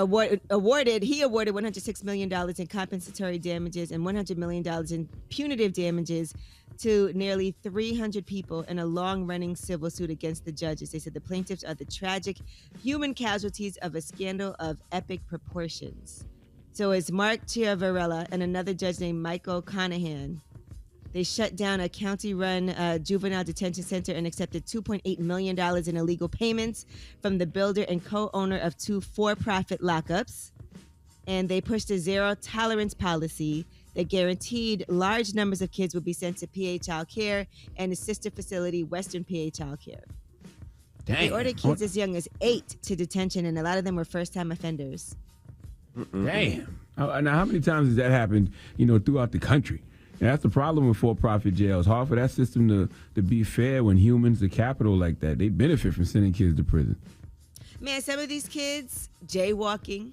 awarded $106 million in compensatory damages and $100 million in punitive damages to nearly 300 people in a long-running civil suit against the judges. They said the plaintiffs are the tragic human casualties of a scandal of epic proportions. So it's Mark Chiavarella and another judge named Michael Conahan. They shut down a county-run juvenile detention center and accepted $2.8 million in illegal payments from the builder and co-owner of 2 for-profit lockups. And they pushed a zero-tolerance policy that guaranteed large numbers of kids would be sent to PA Child Care and its sister facility, Western PA Child Care. Dang. They ordered kids as young as 8 to detention, and a lot of them were first-time offenders. Damn. Now, how many times has that happened, throughout the country? And that's the problem with for-profit jails. Hard for that system to be fair when humans, the capital like that. They benefit from sending kids to prison. Man, some of these kids, jaywalking,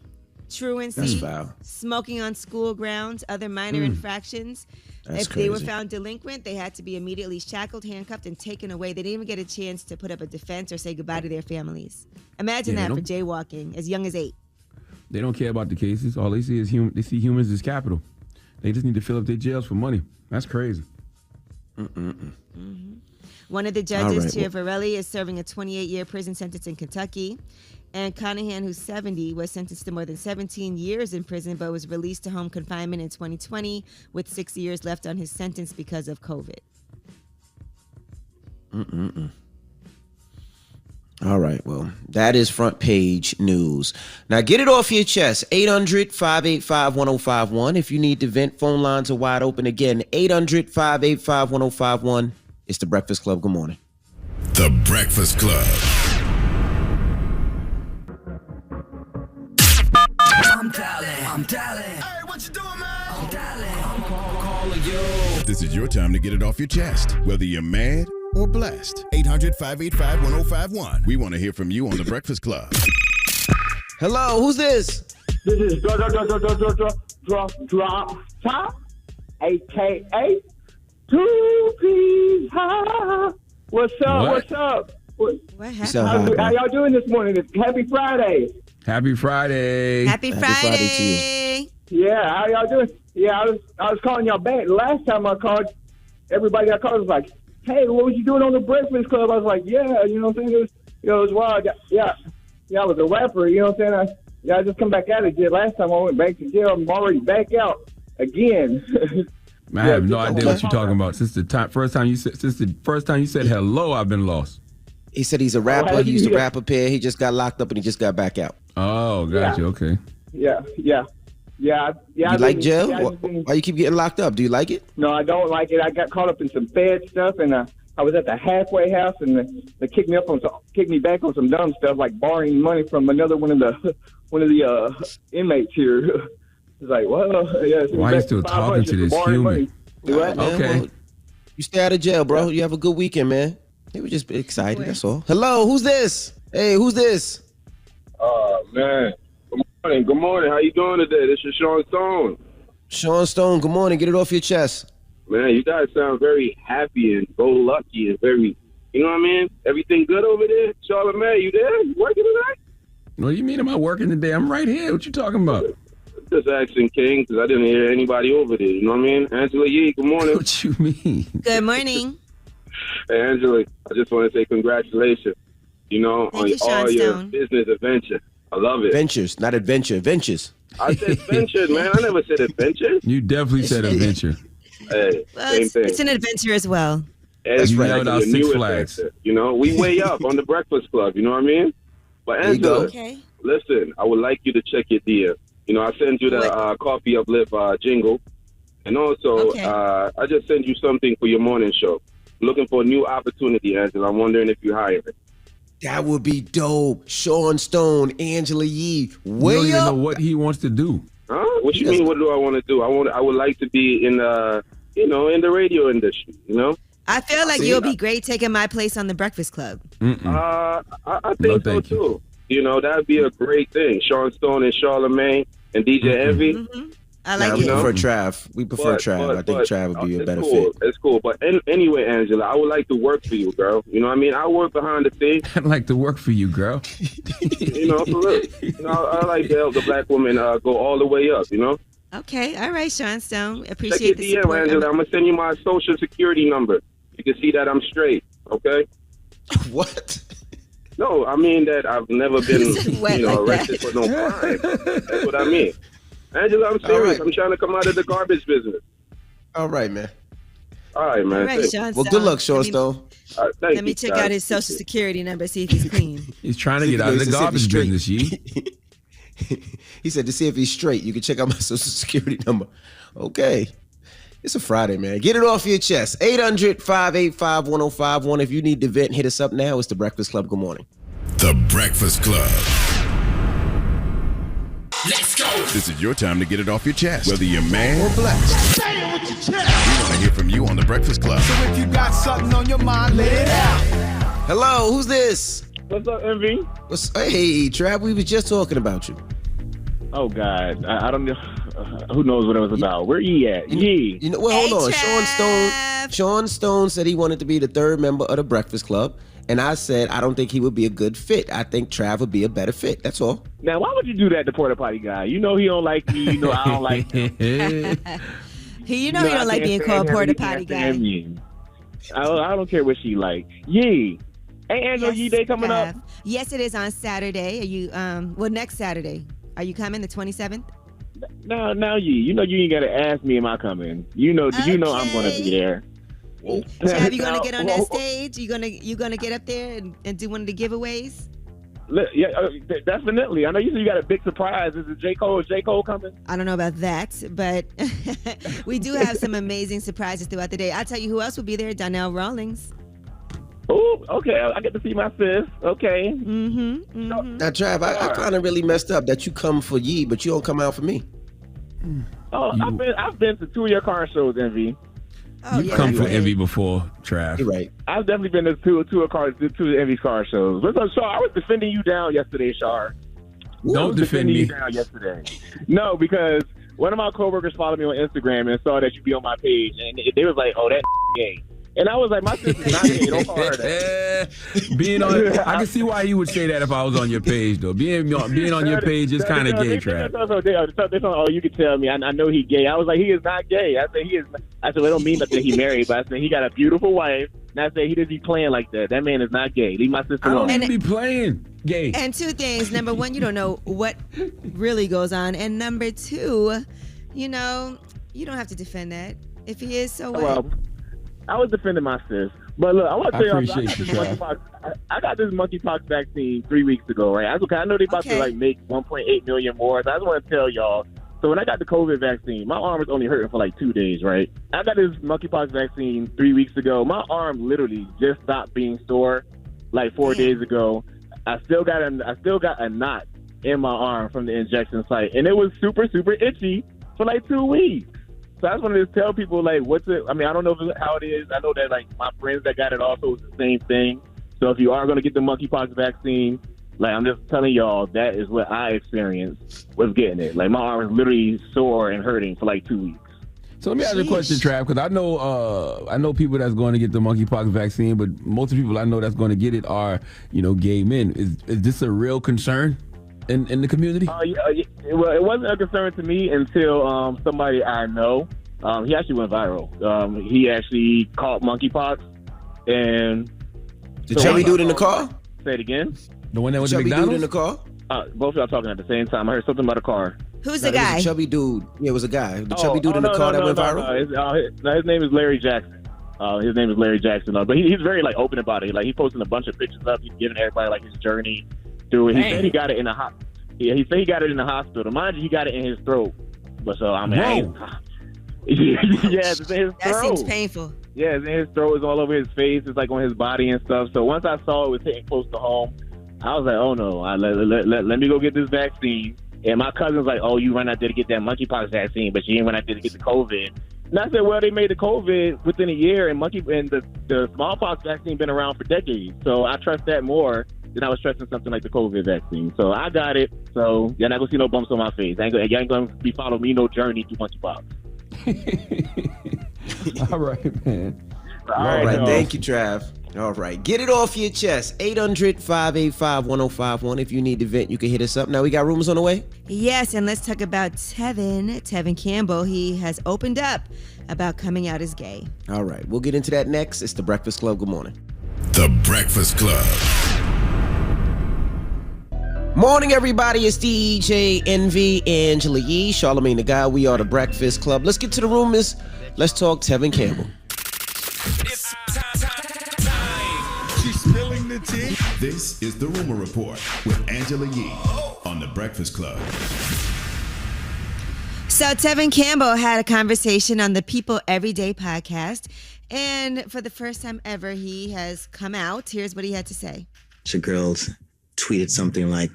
truancy, smoking on school grounds, other minor infractions. If they were found delinquent, they had to be immediately shackled, handcuffed, and taken away. They didn't even get a chance to put up a defense or say goodbye to their families. Imagine that for jaywalking, as young as 8. They don't care about the cases. All they see is they see humans as capital. They just need to fill up their jails for money. That's crazy. One of the judges, Chiavarelli, is serving a 28-year prison sentence in Kentucky. And Conahan, who's 70, was sentenced to more than 17 years in prison, but was released to home confinement in 2020 with 6 years left on his sentence because of COVID. All right, well, that is front page news. Now get it off your chest. 800-585-1051. If you need to vent, phone lines are wide open. Again, 800-585-1051. It's The Breakfast Club. Good morning. The Breakfast Club. I'm dialing. Hey, what you doing, man? I'm dialing. I'm calling you. This is your time to get it off your chest, whether you're mad or blessed. 800-585-1051. We want to hear from you on The Breakfast Club. Hello, who's this? This is Drop Top, a.k.a. 2 P's High. What's up? What happened? How y'all doing this morning? It's Happy Friday. Happy Friday. Happy Friday to you. Yeah, how y'all doing? Yeah, I was calling y'all back. Last time I called, everybody I called was like, hey, what was you doing on The Breakfast Club? I was like, yeah, you know what I'm saying? It was wild. Yeah, I was a rapper, you know what I'm saying? I just come back out of jail. Last time I went back to jail, I'm already back out again. I have no idea what you're talking about. Since the first time you said hello, I've been lost. He said he's a rapper. He used to rap up here. He just got locked up and he just got back out. Oh, gotcha. Yeah. Okay. Yeah. You like jail? Why you keep getting locked up? Do you like it? No, I don't like it. I got caught up in some Fed stuff, and I was at the halfway house, and they kicked me back on some dumb stuff like borrowing money from another one of the inmates here. It's like, well, yeah. Why are you still talking to this human? Okay. Well, you stay out of jail, bro. You have a good weekend, man. They were just excited. That's all. Hello, who's this? Hey, who's this? Man. Good morning. How you doing today? This is Sean Stone. Sean Stone, good morning. Get it off your chest. Man, you guys sound very happy and go-lucky and very, you know what I mean? Everything good over there? Charlamagne, you there? You working tonight? What do you mean am I working today? I'm right here. What you talking about? Just asking King because I didn't hear anybody over there. You know what I mean? Angela Yee, good morning. What you mean? Good morning. Hey, Angela, I just want to say congratulations, on all your business adventure. I love it. Ventures, not adventure. Ventures. I said ventures, man. I never said adventures. You definitely said adventure. Hey, same thing. It's an adventure as well. That's you right. yelled out Six Flags. Adventure. We way up on The Breakfast Club. You know what I mean? But Angela, listen, I would like you to check your DM. I sent you the Coffee Uplift jingle. And also, I just sent you something for your morning show. I'm looking for a new opportunity, Angela. I'm wondering if you hire it. That would be dope. Sean Stone, Angela Yee. You don't even know what he wants to do. Huh? What you mean? What do I want to do? I would like to be in the radio industry. I feel like you'll be great taking my place on The Breakfast Club. I think so too. That'd be a great thing. Sean Stone and Charlamagne and DJ Envy. I like we it. prefer Trav. We prefer Trav. I think Trav would be a better fit. It's cool. But anyway, Angela, I would like to work for you, girl. You know what I mean? I work behind the scenes. I'd like to work for you, girl. You know, for real. You know, I like to help the black woman go all the way up, you know? Okay. All right, Sean Stone. Appreciate the DM, support. Angela. I'm going to send you my social security number. You can see that I'm straight, okay? What? No, I mean that I've never been, arrested for no crime. That's what I mean. Angela, I'm serious. Right. I'm trying to come out of the garbage business. All right, man. All right, man. All right, Sean well, good luck, Sean Stone. Let me check out his social security number, see if he's clean. He's trying to get out of the garbage business, He said to see if he's straight, you can check out my social security number. Okay. It's a Friday, man. Get it off your chest. 800-585-1051. If you need to vent, hit us up now. It's The Breakfast Club. Good morning. The Breakfast Club. Let's go. This is your time to get it off your chest, whether you're mad or blessed. Say it with your chest. We want to hear from you on The Breakfast Club. So if you got something on your mind, let it out. Hello, who's this? What's up, Envy? Hey, Trav, we was just talking about you. Oh, God. I don't know. Who knows what it was about? Where Yee at? Yee. You know, well, hold on. Sean Stone said he wanted to be the third member of The Breakfast Club. And I said, I don't think he would be a good fit. I think Trav would be a better fit. That's all. Now, why would you do that to Porta Potty guy? You know he don't like me. You know I don't like him. He don't like being called Porta Potty guy. I don't care what she like. Yee. Hey, Angela, Yee Day coming up? Yes, it is on Saturday. Are you, next Saturday. Are you coming the 27th? No, Yee. You know you ain't got to ask me, am I coming? You know I'm going to be there. Trav, you gonna get on that stage? You gonna get up there and do one of the giveaways? Yeah, definitely. I know you said you got a big surprise. Is it J. Cole? Is J. Cole coming? I don't know about that, but we do have some amazing surprises throughout the day. I'll tell you who else will be there. Donnell Rawlings. Oh, okay. I get to see my sis. Okay. Now, Trav, I kind of really messed up that you come for Yee, but you don't come out for me. Oh, I've been to 2 of your car shows, Envy. You've come for Envy before, Trav. You're right. I've definitely been to two of Envy's car shows. Listen, Shar, I was defending you down yesterday, Shar. Don't defend me. You down yesterday. No, because one of my coworkers followed me on Instagram and saw that you be on my page, and they was like, "Oh, that gay." And I was like, my sister's not gay. Don't call her that. I can see why you would say that if I was on your page, though. Being on your page is kind of gay, Trav. Oh, you can tell me. I know he gay. I was like, he is not gay. I said, he is. I said, well, it don't mean that he married, but I said, he got a beautiful wife. And I said, he doesn't be playing like that. That man is not gay. Leave my sister alone. I don't be playing gay. And two things. Number one, you don't know what really goes on. And number two, you don't have to defend that. If he is, so what? Well, I was defending my sis. But look, I want to tell you, I got this monkeypox vaccine 3 weeks ago, right? I know they about to make 1.8 million more. So I just want to tell y'all. So when I got the COVID vaccine, my arm was only hurting for like 2 days, right? I got this monkeypox vaccine 3 weeks ago. My arm literally just stopped being sore like 4 days ago. I still got a knot in my arm from the injection site, and it was super, super itchy for like 2 weeks. So I just wanted to tell people, like, I don't know how it is. I know that, like, my friends that got it also was the same thing. So if you are going to get the monkeypox vaccine, like, I'm just telling y'all, that is what I experienced was getting it. Like, my arm was literally sore and hurting for, like, 2 weeks. So let me ask you a question, Trav, because I know people that's going to get the monkeypox vaccine, but most of the people I know that's going to get it are, gay men. Is this a real concern in the community? Well, it wasn't a concern to me until somebody I know, he actually went viral. He actually caught monkeypox. And the chubby dude in the car? Say it again. The one that was the McDonald's? Dude in the car? Both of y'all talking at the same time. I heard something about a car. Who's the guy? The chubby dude. Yeah, it was a guy. The chubby dude in the car that went viral? His name is Larry Jackson. His name is Larry Jackson. But he's very, like, open about it. Like, he's posting a bunch of pictures up. He's giving everybody, like, his journey through it. He said he got it in the hospital. Yeah, he said he got it in the hospital. Mind you, he got it in his throat. But so, I mean, it's in his throat. That seems painful. Yeah, it's in his throat. It's all over his face. It's like on his body and stuff. So once I saw it was hitting close to home, I was like, oh no, let me go get this vaccine. And my cousin's like, oh, you run out there to get that monkeypox vaccine, but you didn't run out there to get the COVID. And I said, well, they made the COVID within a year, and the smallpox vaccine been around for decades. So I trust that more than I was stressing something like the COVID vaccine. So I got it. So you're not gonna see no bumps on my face. You ain't gonna be following me no journey through monkeypox. All right, man. All right. Thank you, Trav. All right. Get it off your chest. 800-585-1051. If you need to vent, you can hit us up. Now we got rumors on the way? Yes, and let's talk about Tevin Campbell. He has opened up about coming out as gay. All right. We'll get into that next. It's The Breakfast Club. Good morning. The Breakfast Club. Morning, everybody. It's DJ Envy, Angela Yee, Charlamagne the Guy. We are The Breakfast Club. Let's get to the rumors. Let's talk Tevin Campbell. It's time. She's spilling the tea. This is the Rumor Report with Angela Yee on The Breakfast Club. So Tevin Campbell had a conversation on the People Everyday podcast, and for the first time ever, he has come out. Here's what he had to say. Your girls tweeted something like,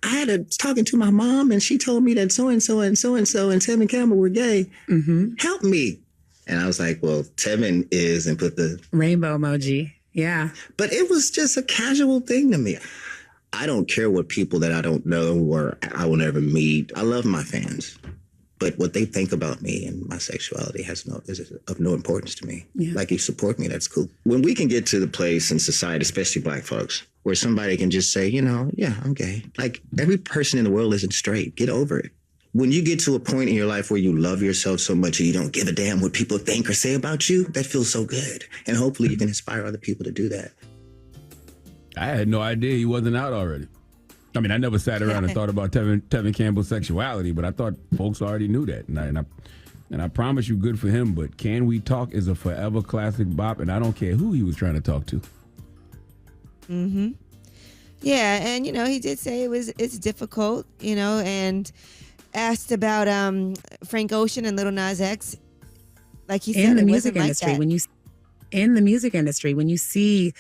I was talking to my mom, and she told me that so-and-so and so-and-so and Tevin Campbell were gay. Mm-hmm. Help me. And I was like, well, Tevin is, and put the rainbow emoji. Yeah. But it was just a casual thing to me. I don't care what people that I don't know or I will never meet. I love my fans. But what they think about me and my sexuality is of no importance to me. Yeah. Like, you support me, that's cool. When we can get to the place in society, especially Black folks, where somebody can just say, yeah, I'm gay. Like, every person in the world isn't straight. Get over it. When you get to a point in your life where you love yourself so much and you don't give a damn what people think or say about you, that feels so good. And hopefully you can inspire other people to do that. I had no idea he wasn't out already. I mean, I never sat around and thought about Tevin Campbell's sexuality, but I thought folks already knew that. And I promise you, good for him. But Can We Talk is a forever classic bop, and I don't care who he was trying to talk to. Mm-hmm. Yeah, and he did say it's difficult, and asked about Frank Ocean and Lil Nas X. Like he said, in the it music wasn't industry, like that. In the music industry, when you see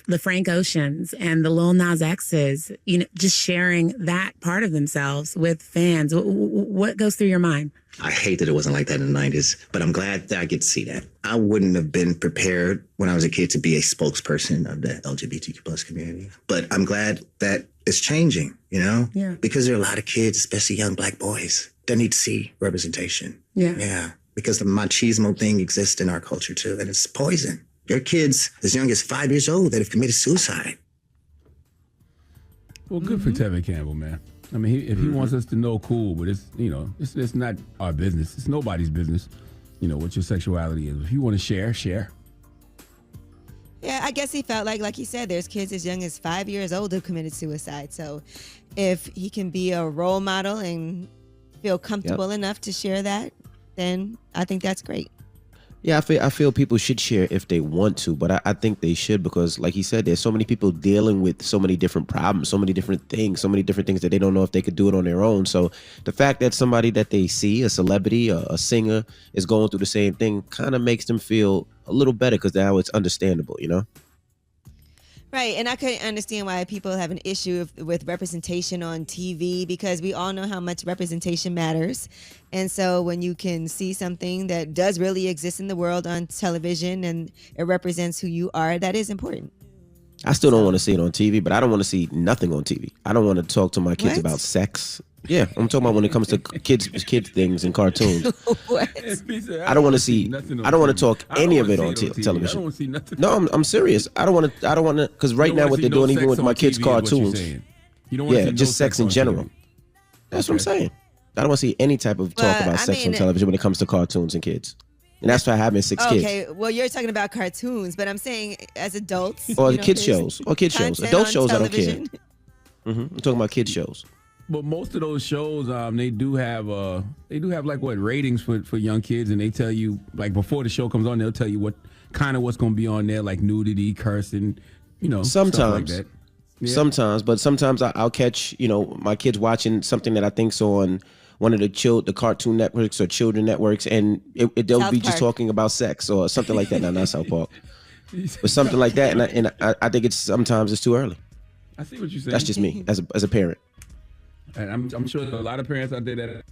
the Frank Oceans and the Lil Nas X's, just sharing that part of themselves with fans, what goes through your mind? I hate that it wasn't like that in the 90s, but I'm glad that I get to see that. I wouldn't have been prepared when I was a kid to be a spokesperson of the LGBTQ plus community. But I'm glad that it's changing, Yeah. Because there are a lot of kids, especially young Black boys, that need to see representation. Yeah. Yeah. Because the machismo thing exists in our culture too, and it's poison. There are kids as young as 5 years old that have committed suicide. Well, good for Tevin Campbell, man. I mean, if he wants us to know, cool, but it's not our business. It's nobody's business, what your sexuality is. If you want to share. Yeah, I guess he felt like he said, there's kids as young as 5 years old who committed suicide. So if he can be a role model and feel comfortable enough to share that, then I think that's great. Yeah, I feel people should share if they want to, but I think they should because, like he said, there's so many people dealing with so many different problems, so many different things that they don't know if they could do it on their own. So the fact that somebody that they see, a celebrity, a singer, is going through the same thing kind of makes them feel a little better because now it's understandable, Right, and I couldn't understand why people have an issue with representation on TV because we all know how much representation matters. And so when you can see something that does really exist in the world on television and it represents who you are, that is important. I still don't want to see it on TV, but I don't want to see nothing on TV. I don't want to talk to my kids about sex. Yeah, I'm talking about when it comes to kids things and cartoons. What? I don't want to see. I don't want to talk any of it on television. I don't want to see nothing. No, I'm serious. I don't want to because right now what they're doing even with my kids' cartoons. You don't want to see just sex in general. TV. That's what I'm saying. I don't want to see any type of talk about sex on television when it comes to cartoons and kids. And that's why I have 6 kids. Okay, well, you're talking about cartoons, but I'm saying as adults. Or the kids shows. Or kids shows. Adult shows, I don't care. I'm talking about kids shows. But most of those shows, they do have like ratings for young kids, and they tell you like before the show comes on, they'll tell you what's going to be on there, like nudity, cursing, sometimes, stuff like that. Yeah. Sometimes I'll catch my kids watching something that I think's on one of the Cartoon Networks or Children Networks, and they'll be just talking about sex or something like that. No, not South Park, but something like that, and I think sometimes it's too early. I see what you're saying. That's just me as a parent. And I'm sure there's a lot of parents out there that.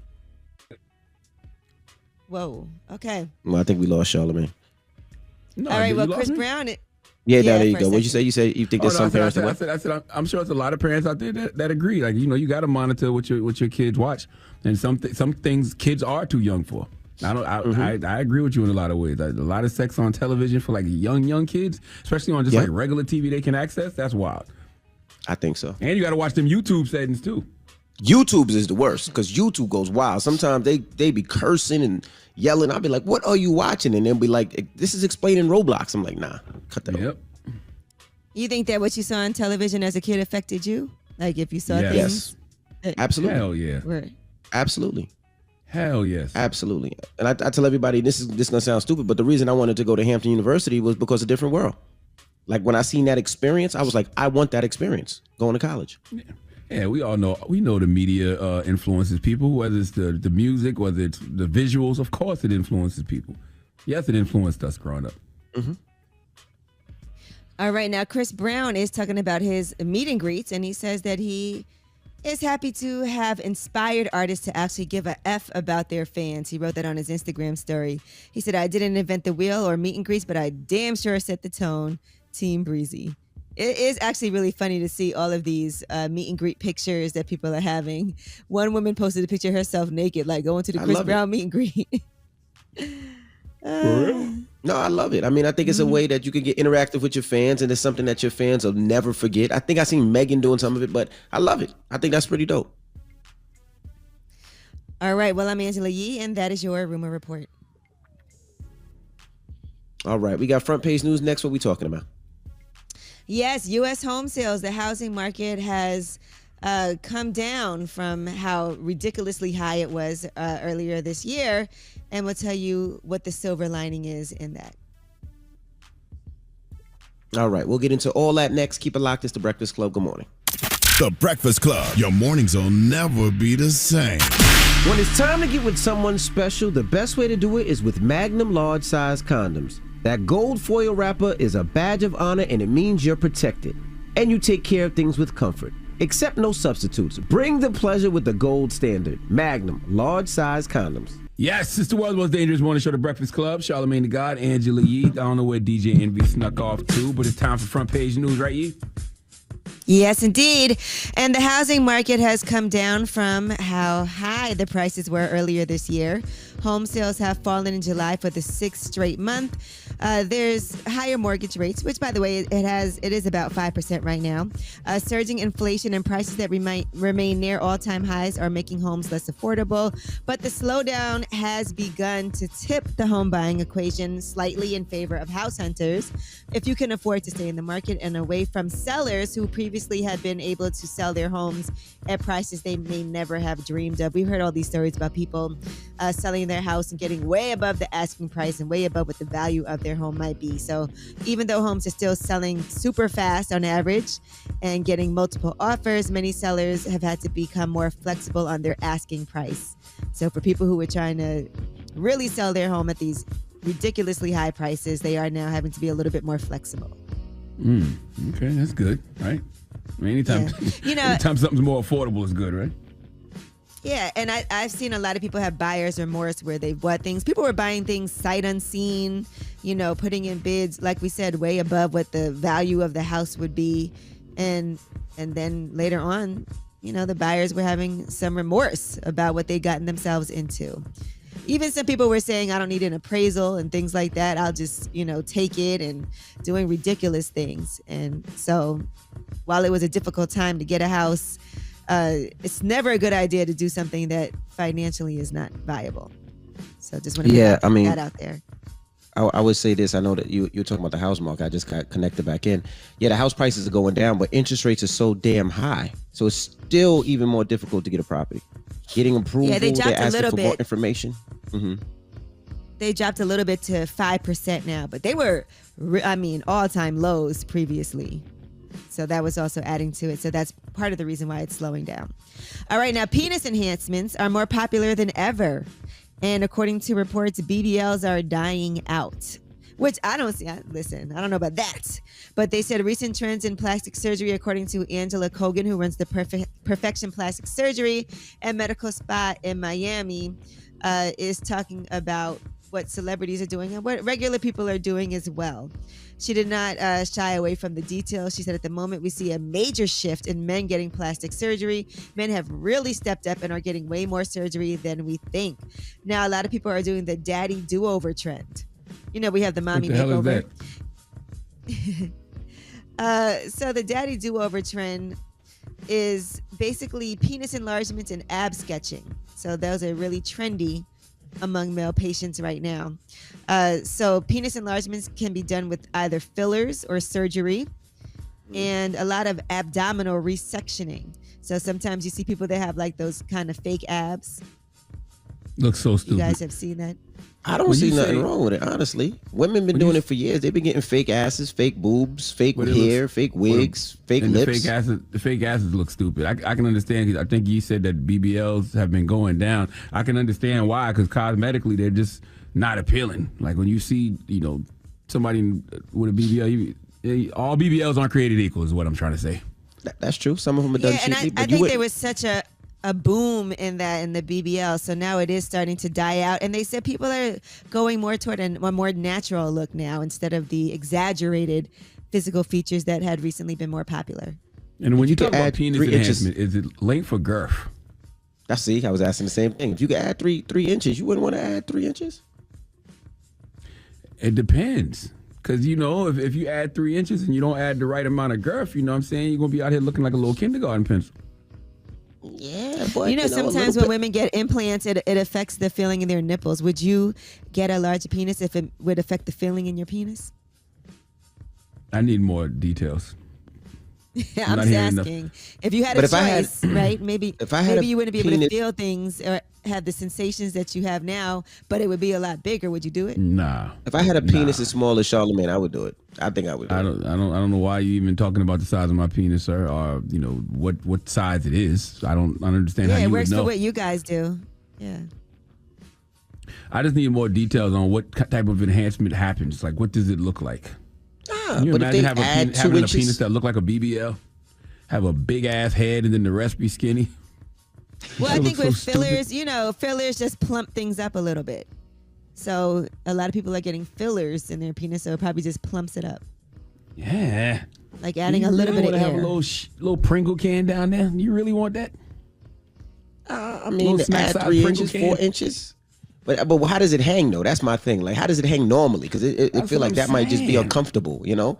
Whoa. Okay. Well, I think we lost Charlamagne. No, all right. Well, Chris Brown. Yeah, now there you go. What'd you say? You said you think there's some parents I said, I'm sure there's a lot of parents out there that agree. Like, you got to monitor what your kids watch, and some things kids are too young for. I agree with you in a lot of ways. Like, a lot of sex on television for like young kids, especially on just like regular TV they can access. That's wild. I think so. And you got to watch them YouTube settings too. YouTube's is the worst because YouTube goes wild. Sometimes they be cursing and yelling. I'll be like, "What are you watching?" And they'll be like, "This is explaining Roblox." I'm like, "Nah, cut that." Yep. You think that what you saw on television as a kid affected you? Like if you saw things? Yes. Absolutely. Hell yeah. Right. Absolutely. Hell yes. Absolutely. And I tell everybody, this is gonna sound stupid, but the reason I wanted to go to Hampton University was because of Different World. Like when I seen that experience, I was like, I want that experience going to college. Yeah, we know the media influences people, whether it's the music, whether it's the visuals. Of course, it influences people. Yes, it influenced us growing up. Mm-hmm. All right, now Chris Brown is talking about his meet and greets, and he says that he is happy to have inspired artists to actually give a F about their fans. He wrote that on his Instagram story. He said, "I didn't invent the wheel or meet and greets, but I damn sure set the tone. Team Breezy." It is actually really funny to see all of these meet and greet pictures that people are having. One woman posted a picture of herself naked, like going to the Chris Brown meet and greet. For real? No, I love it. I mean, I think it's a way that you can get interactive with your fans, and it's something that your fans will never forget. I think I seen Megan doing some of it, but I love it. I think that's pretty dope. All right. Well, I'm Angela Yee, and that is your Rumor Report. All right. We got front page news next. What we talking about? Yes, U.S. home sales. The housing market has come down from how ridiculously high it was earlier this year. And we'll tell you what the silver lining is in that. All right. We'll get into all that next. Keep it locked. It's The Breakfast Club. Good morning. The Breakfast Club. Your mornings will never be the same. When it's time to get with someone special, the best way to do it is with Magnum large size condoms. That gold foil wrapper is a badge of honor, and it means you're protected. And you take care of things with comfort. Accept no substitutes. Bring the pleasure with the gold standard. Magnum large size condoms. Yes, it's the world's most dangerous morning show, The Breakfast Club. Charlamagne the God, Angela Yee. I don't know where DJ Envy snuck off to, but it's time for front page news, right, Yee? Yes, indeed. And the housing market has come down from how high the prices were earlier this year. Home sales have fallen in July for the 6th straight month. There's higher mortgage rates, which, by the way, it is about 5% right now. Surging inflation and prices that remain near all-time highs are making homes less affordable. But the slowdown has begun to tip the home buying equation slightly in favor of house hunters. If you can afford to stay in the market and away from sellers who previously had been able to sell their homes at prices they may never have dreamed of. We've heard all these stories about people selling their house and getting way above the asking price and way above what the value of their home might be. So even though homes are still selling super fast on average and getting multiple offers, many sellers have had to become more flexible on their asking price. So for people who were trying to really sell their home at these ridiculously high prices, they are now having to be a little bit more flexible. Okay, that's good, right? I mean, anytime something's more affordable is good, right? Yeah, and I've seen a lot of people have buyer's remorse where they've bought things. People were buying things sight unseen, putting in bids, like we said, way above what the value of the house would be. And then later on, the buyers were having some remorse about what they'd gotten themselves into. Even some people were saying, I don't need an appraisal and things like that. I'll just, take it, and doing ridiculous things. And so while it was a difficult time to get a house, it's never a good idea to do something that financially is not viable. So just want to get that out there. I would say this. I know that you're talking about the house market. I just got connected back in. Yeah, the house prices are going down, but interest rates are so damn high. So it's still even more difficult to get a property. Getting approval, they dropped they're asking for bit. more information. Mm-hmm. They dropped a little bit to 5% now, but they were, all-time lows previously. So that was also adding to it. So that's part of the reason why it's slowing down. All right, now penis enhancements are more popular than ever. And according to reports, BBLs are dying out. Which I don't see. Listen, I don't know about that. But they said recent trends in plastic surgery, according to Angela Kogan, who runs the Perfection Plastic Surgery and Medical Spa in Miami, is talking about what celebrities are doing and what regular people are doing as well. She did not shy away from the details. She said, at the moment, we see a major shift in men getting plastic surgery. Men have really stepped up and are getting way more surgery than we think. Now, a lot of people are doing the daddy do-over trend. You know, we have the mommy makeover. What the hell is that? So the daddy do-over trend is basically penis enlargement and ab sketching. So those are really trendy among male patients right now. So penis enlargements can be done with either fillers or surgery, and a lot of abdominal resectioning. So sometimes you see people that have like those kind of fake abs. Looks so stupid. You guys have seen that? I don't see nothing wrong with it, honestly. Women been doing it for years. They've been getting fake asses, fake boobs, fake hair, fake wigs, fake lips. The fake asses look stupid. I can understand. I think you said that BBLs have been going down. I can understand why, because cosmetically they're just not appealing. Like when you see, somebody with a BBL, all BBLs aren't created equal, is what I'm trying to say. That's true. Some of them are done cheaply. I think there was such a boom in the BBL, so now it is starting to die out, and they said people are going more toward a more natural look now instead of the exaggerated physical features that had recently been more popular. And when you talk about penis enhancement, is it length or girth? I was asking the same thing. If you could add 3 inches, you wouldn't want to add 3 inches? It depends. Because, if you add 3 inches and you don't add the right amount of girth, you know what I'm saying, you're going to be out here looking like a little kindergarten pencil. Yeah, but sometimes when women get implants, it affects the feeling in their nipples. Would you get a larger penis if it would affect the feeling in your penis? I need more details. I'm just asking. If you had a choice, right? Maybe you wouldn't be able to feel things or have the sensations that you have now, but it would be a lot bigger. Would you do it? Nah. If I had a penis as small as Charlamagne, I would do it. I think I would. I don't know why you even talking about the size of my penis, sir, or what size it is. I don't understand how you would know. Yeah, it works for what you guys do. Yeah. I just need more details on what type of enhancement happens. Like, what does it look like? Can you imagine having a penis that look like a BBL? Have a big ass head and then the rest be skinny? Well, I think with fillers, fillers just plump things up a little bit. So a lot of people are getting fillers in their penis, so it probably just plumps it up. Yeah. Like adding a little bit of air. Have a little Pringle can down there? You really want that? Add 3 inches, 4 inches. But how does it hang though? That's my thing. Like, how does it hang normally? Because it feel like that might just be uncomfortable. You don't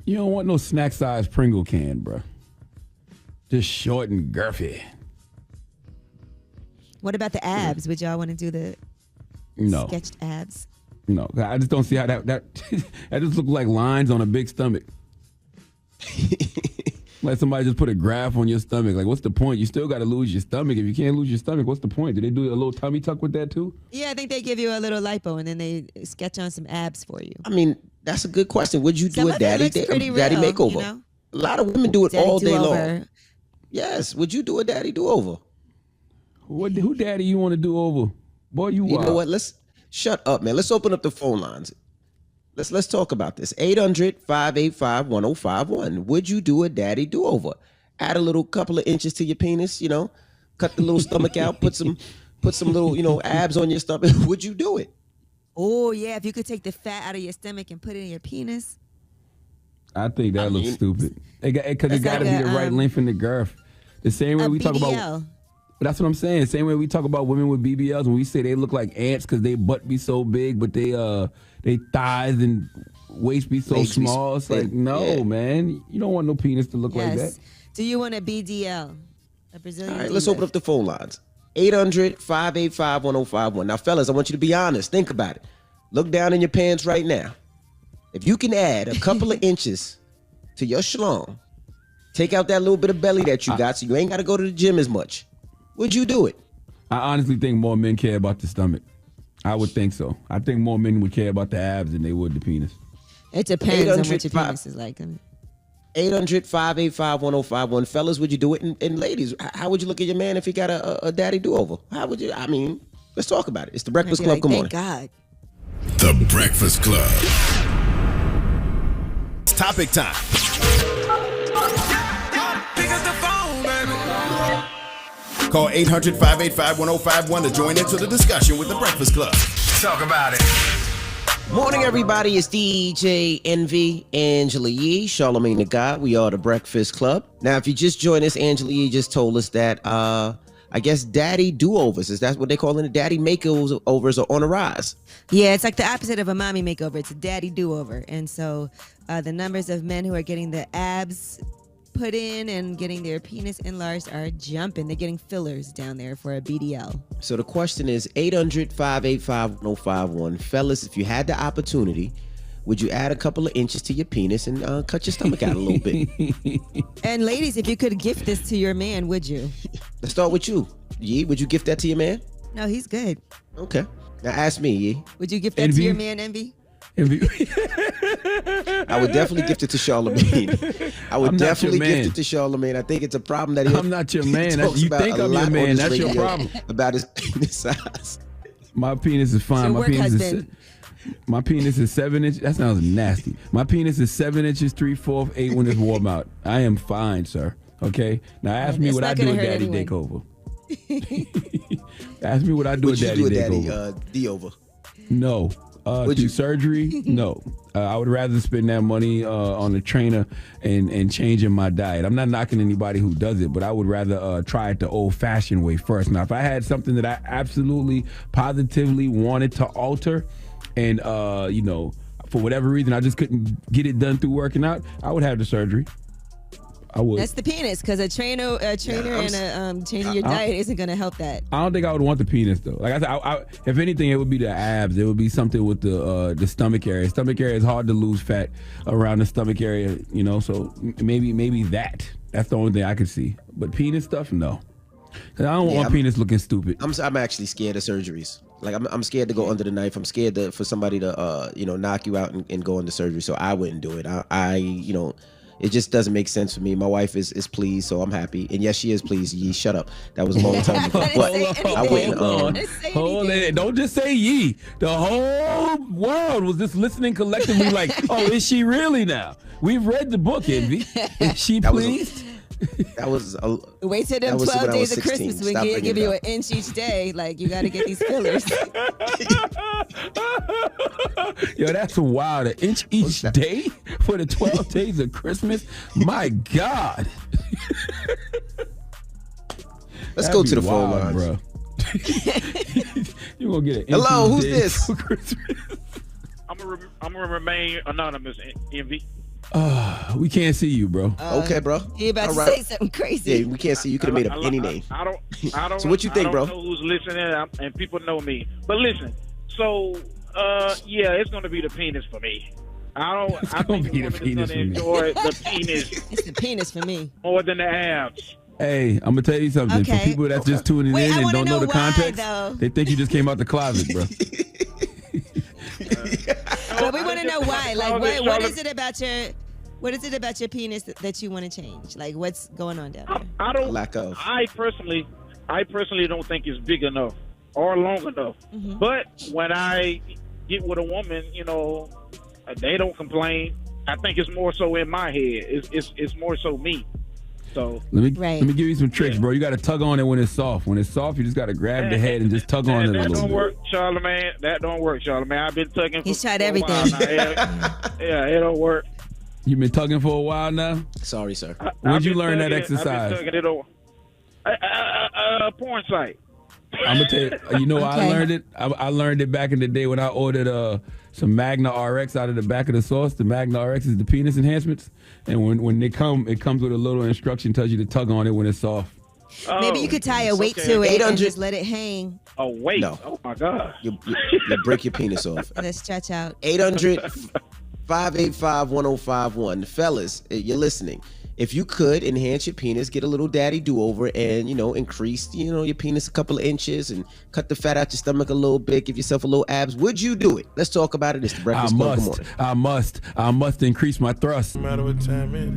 want no snack size Pringle can, bro. Just short and girthy. What about the abs? Would y'all want to do the sketched abs? No, I just don't see how that that just look like lines on a big stomach. Like somebody just put a graph on your stomach. Like, what's the point? You still got to lose your stomach. If you can't lose your stomach, what's the point? Do they do a little tummy tuck with that too? Yeah, I think they give you a little lipo and then they sketch on some abs for you. I mean, that's a good question. Would you do a daddy makeover? A lot of women do it all day long. Yes. Would you do a daddy do-over? Who daddy you want to do over? Boy, you know what? Let's shut up, man. Let's open up the phone lines. Let's talk about this. 800-585-1051. Would you do a daddy do-over? Add a couple of inches to your penis, cut the little stomach out, put some little, abs on your stomach. Would you do it? Oh, yeah. If you could take the fat out of your stomach and put it in your penis. I think that looks stupid. Because it got to be the right length and the girth. The same way we talk about... But that's what I'm saying. Same way we talk about women with BBLs when we say they look like ants because they butt be so big, but they thighs and waist be so small. It's like, man. You don't want no penis to look like that. Do you want a BDL? A Brazilian? All right, let's open up the phone lines. 800-585-1051. Now, fellas, I want you to be honest. Think about it. Look down in your pants right now. If you can add a couple of inches to your schlong, take out that little bit of belly that you got so you ain't got to go to the gym as much. Would you do it? I honestly think more men care about the stomach. I would think so. I think more men would care about the abs than they would the penis. It depends on what your penis is like. 800-585-1051. Fellas, would you do it? And ladies, how would you look at your man if he got a daddy do-over? How would you? I mean, let's talk about it. It's The Breakfast Club. Good morning. Thank God. The Breakfast Club. It's topic time. Call 800-585-1051 to join into the discussion with The Breakfast Club. talk about it. Morning, everybody. It's DJ Envy, Angela Yee, Charlamagne the God. We are the Breakfast Club. Now, if you just joined us, Angela Yee just told us that, I guess, daddy do-overs, is that what they call it? Daddy makeovers are on the rise. Yeah, it's like the opposite of a mommy makeover. It's a daddy do-over. And so the numbers of men who are getting the abs put in and getting their penis enlarged are jumping. They're getting fillers down there for a BDL. So the question is 800-585-1051. Fellas, if you had the opportunity, would you add a couple of inches to your penis and cut your stomach out a little bit? And ladies, if you could gift this to your man, would you? Let's start with you. Yee, would you gift that to your man? No, he's good. Okay. Now ask me, Yee. Would you gift that to your man, Envy? I would definitely gift it to Charlamagne. I would definitely gift it to Charlamagne. I think it's a problem that I'm not your man. You think I'm your man. That's your problem. About his penis size. My penis is fine. My penis is 7 inches. That sounds nasty. My penis is 7 inches, 3/4, 8 when it's warm out. I am fine, sir. Okay? Now ask me what I do a daddy takeover. Ask me what I do a daddy takeover. D-over. No. Do surgery? No. I would rather spend that money on a trainer and changing my diet. I'm not knocking anybody who does it, but I would rather try it the old-fashioned way first. Now, if I had something that I absolutely, positively wanted to alter, and for whatever reason I just couldn't get it done through working out, I would have the surgery. I would. That's the penis, because a trainer and changing your diet isn't going to help that. I don't think I would want the penis though. Like I said, if anything, it would be the abs. It would be something with the stomach area. Stomach area is hard to lose fat around the stomach area, So maybe that's the only thing I could see. But penis stuff, no. Cause I don't want my penis looking stupid. I'm actually scared of surgeries. Like I'm scared to go under the knife. I'm scared for somebody to knock you out and go into surgery. So I wouldn't do it. It just doesn't make sense for me. My wife is pleased, so I'm happy. And yes, she is pleased. Yee, shut up. That was a long time ago. But I wouldn't. Hold on. Don't just say Yee. The whole world was just listening collectively like, oh, is she really now? We've read the book, Envy. Is she pleased? Wait till them 12 days of Christmas. We give you an inch each day. Like, you got to get these fillers. Yo, that's wild. An inch each day for the 12 days of Christmas? My God. Let's go to the phone line, bro. You're going to get an inch Hello, who's day this? for Christmas. I'm gonna remain anonymous, Envy. We can't see you, bro. Okay, bro. You about to say something crazy? Yeah, we can't see you. You could have made up any name. I don't. So what you think, bro? I don't know who's listening, and people know me. But listen, so it's gonna be the penis for me. I think the woman is gonna enjoy the penis. It's the penis for me more than the abs. Hey, I'm gonna tell you something. Okay. For people that's just tuning in and don't know the context, though. they think you just came out the closet, bro. But we want to know why. Like, what is it about your penis that you want to change? Like, what's going on down there? I don't. Lack of. I personally don't think it's big enough or long enough. Mm-hmm. But when I get with a woman, they don't complain. I think it's more so in my head. It's more so me. So let me give you some tricks, bro. You got to tug on it when it's soft. When it's soft, you just got to grab the head and just tug on it a little bit. That don't work, Charlamagne. That don't work, Charlamagne. I've been tugging. He's tried everything. Yeah, it don't work. You've been tugging for a while now? Sorry, sir. Where'd you learn that exercise? I've been tugging it over. A porn site. I'm gonna tell you. You know, I learned it. I learned it back in the day when I ordered some Magna RX out of the back of the sauce. The Magna RX is the penis enhancements, and when they come, it comes with a little instruction, tells you to tug on it when it's soft. Maybe you could tie a weight to it and just let it hang. A weight? No. Oh my God! You break your penis off. Let's stretch out. 800-585-1051. Fellas, you're listening. If you could enhance your penis, get a little daddy do-over and, increase, your penis a couple of inches and cut the fat out your stomach a little bit, give yourself a little abs, would you do it? Let's talk about it. It's the Breakfast Club. Good morning. I must increase my thrust. No matter what time it is.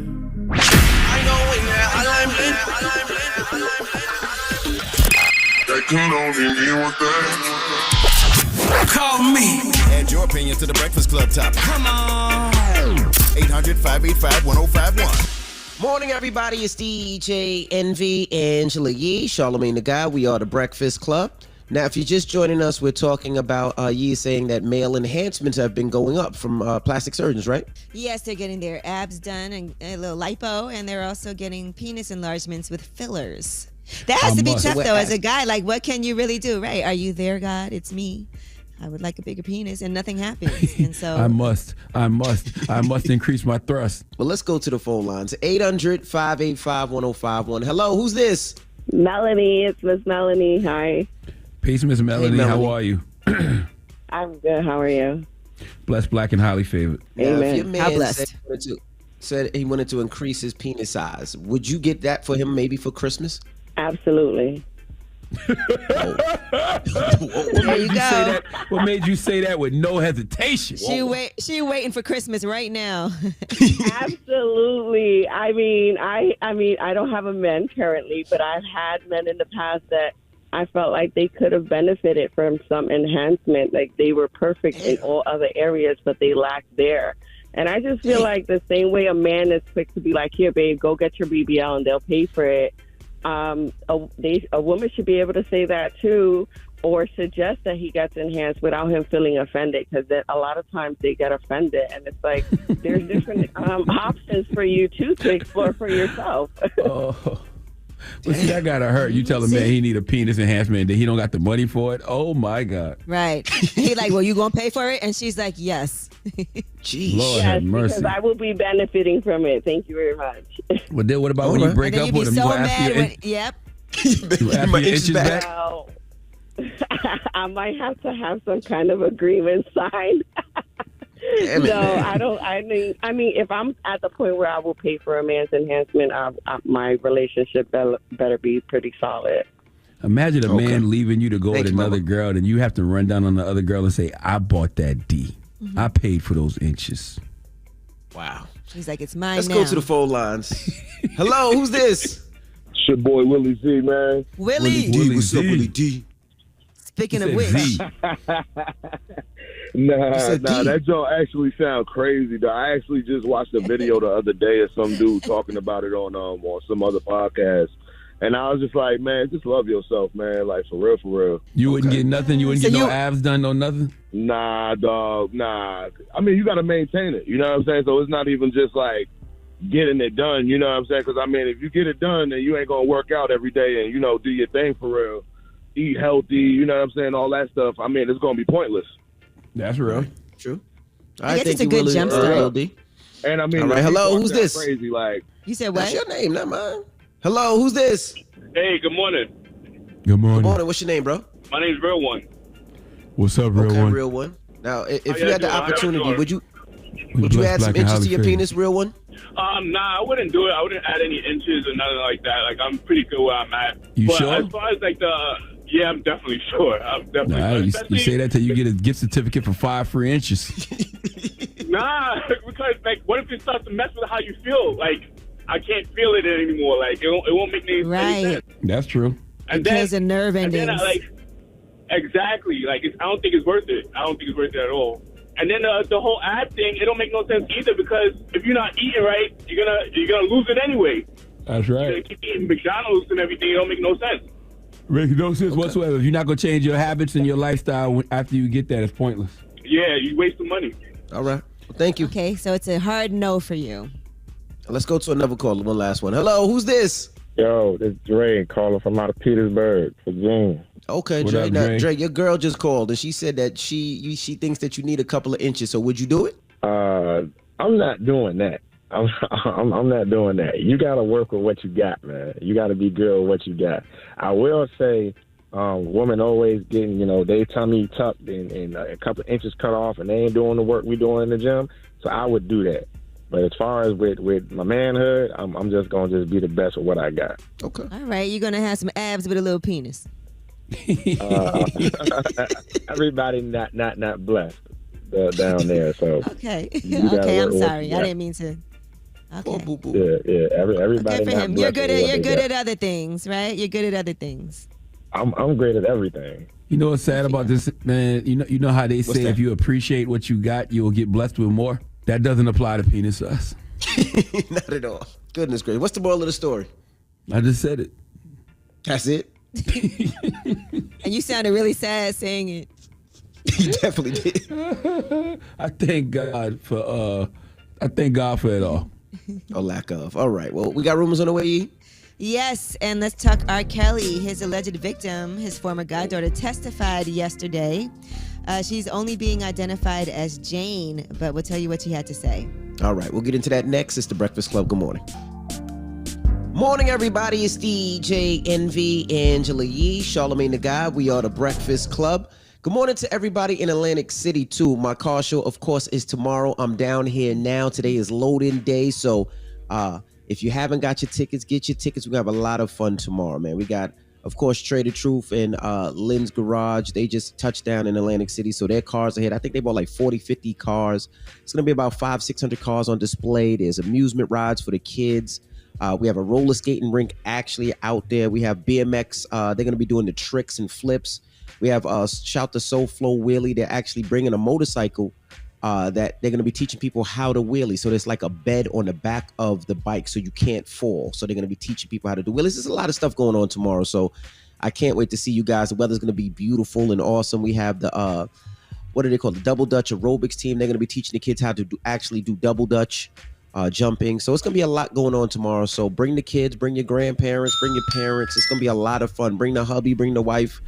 Call me. Add your opinion to the Breakfast Club topic. Come on. 800-585-1051. Morning, everybody. It's DJ Envy, Angela Yee, Charlamagne the God. We are the Breakfast Club. Now, if you're just joining us, we're talking about Yee saying that male enhancements have been going up from plastic surgeons, right? Yes, they're getting their abs done and a little lipo, and they're also getting penis enlargements with fillers. That has to be tough, though, as a guy. Like, what can you really do, right? Are you there, God? It's me. I would like a bigger penis, and nothing happens. And so I must increase my thrust. Well, let's go to the phone lines. 800-585-1051. Hello, who's this? Melanie. It's Miss Melanie. Hi. Peace, Miss Melanie. How are you? I'm good. How are you? Blessed, black, and highly favored. Now, if your man said he wanted to increase his penis size, would you get that for him maybe for Christmas? Absolutely. What made you say that with no hesitation? She waiting for Christmas right now. Absolutely. I mean, I don't have a man currently, but I've had men in the past that I felt like they could have benefited from some enhancement. Like they were perfect in all other areas, but they lacked there. And I just feel like the same way a man is quick to be like, here, babe, go get your BBL and they'll pay for it. A woman should be able to say that too, or suggest that he gets enhanced without him feeling offended, because a lot of times they get offended, and it's like there's different options for you too to explore for yourself. Well, see, that gotta hurt. You tell a man he need a penis enhancement and then he don't got the money for it. Oh my God. Right. He like, well, you gonna pay for it? And she's like, yes. Jeez. Lord have mercy. Because I will be benefiting from it. Thank you very much. Well, then what about when you break up with him? So mad yep. Well, I might have to have some kind of agreement signed. No, I don't. I mean, if I'm at the point where I will pay for a man's enhancement, my relationship better be pretty solid. Imagine a man leaving you to go with another girl, and you have to run down on the other girl and say, "I bought that D. I paid for those inches." Wow. He's like, "It's mine." Let's now. go to the phone lines. Hello, who's this? It's your boy Willie Z, man. Willie D. What's up, Willie D? Speaking of which. Nah, that joint actually sound crazy, though. I actually just watched a video the other day of some dude talking about it on some other podcast. And I was just like, man, just love yourself, man. Like, for real. You wouldn't get nothing? You wouldn't get no abs done, no nothing? Nah, dog, nah. I mean, you got to maintain it. You know what I'm saying? So it's not even just like getting it done, you know what I'm saying? Because, I mean, if you get it done, then you ain't going to work out every day and, do your thing for real. Eat healthy, you know what I'm saying? All that stuff. I mean, it's going to be pointless. That's real. True. I guess it's a good jump start. And I mean, all right, hello, who's this? Crazy, like you said what? What's your name? Not mine. Hello, who's this? Hey, good morning. Good morning. Good morning. What's your name, bro? My name's Real One. What's up, Real One? Real One. Now, if you had the opportunity, would you add some inches to your penis, Real One? Nah, I wouldn't do it. I wouldn't add any inches or nothing like that. Like, I'm pretty good where I'm at. You but sure? As far as like yeah, I'm definitely sure. You say that till you get a gift certificate for 5 free inches. Nah, because like, what if it starts to mess with how you feel? Like, I can't feel it anymore. Like, it won't make any sense. That's true. And because of nerve and endings. then exactly. Like, I don't think it's worth it. I don't think it's worth it at all. And then the whole ab thing, it don't make no sense either, because if you're not eating right, you're gonna lose it anyway. That's right. You're gonna keep eating McDonald's and everything. It don't make no sense. Makes no sense whatsoever. If you're not gonna change your habits and your lifestyle after you get that, it's pointless. Yeah, you waste the money. All right. Well, thank you. Okay, so it's a hard no for you. Let's go to another caller. One last one. Hello, who's this? Yo, this is Dre calling from out of Petersburg, Virginia. Okay, Dre. Now, Dre, your girl just called and she said that she thinks that you need a couple of inches. So would you do it? I'm not doing that. I'm not doing that. You got to work with what you got, man. You got to be good with what you got. I will say, women always getting, they tummy tucked and a couple of inches cut off, and they ain't doing the work we doing in the gym. So I would do that. But as far as with my manhood, I'm just going to be the best with what I got. Okay. All right, you're going to have some abs with a little penis. Everybody not blessed down there. So okay, I'm sorry. I didn't mean to. Okay. Yeah. Everybody. Good for him. You're good at other things, right? You're good at other things. I'm great at everything. You know what's sad about this, man? You know how they say if you appreciate what you got, you'll get blessed with more. That doesn't apply to penis size. Not at all. Goodness gracious. What's the moral of the story? I just said it. That's it? And you sounded really sad saying it. He definitely did. I thank God for it all. Or lack of. All right. Well, we got rumors on the way, E? Yes, and let's talk R. Kelly. His alleged victim, his former goddaughter, testified yesterday. She's only being identified as Jane, but we'll tell you what she had to say. All right, we'll get into that next. It's the Breakfast Club. Good morning. Morning, everybody. It's DJ Envy, Angela Yee, Charlamagne the God. We are the Breakfast Club. Good morning to everybody in Atlantic City, too. My car show, of course, is tomorrow. I'm down here now. Today is load-in day, so if you haven't got your tickets, get your tickets. We're going to have a lot of fun tomorrow, man. We got, of course, Trader Truth and Lynn's Garage. They just touched down in Atlantic City, so their cars are here. I think they bought like 40, 50 cars. It's going to be about 500-600 cars on display. There's amusement rides for the kids. We have a roller skating rink actually out there. We have BMX. They're going to be doing the tricks and flips. We have Shout the Soul Flow Wheelie. They're actually bringing a motorcycle that they're going to be teaching people how to wheelie. So there's like a bed on the back of the bike so you can't fall. So they're going to be teaching people how to do wheelies. There's a lot of stuff going on tomorrow. So I can't wait to see you guys. The weather's going to be beautiful and awesome. We have the, what do they call it? The Double Dutch aerobics team. They're going to be teaching the kids how to actually do double Dutch jumping. So it's going to be a lot going on tomorrow. So bring the kids, bring your grandparents, bring your parents. It's going to be a lot of fun. Bring the hubby, bring the wife.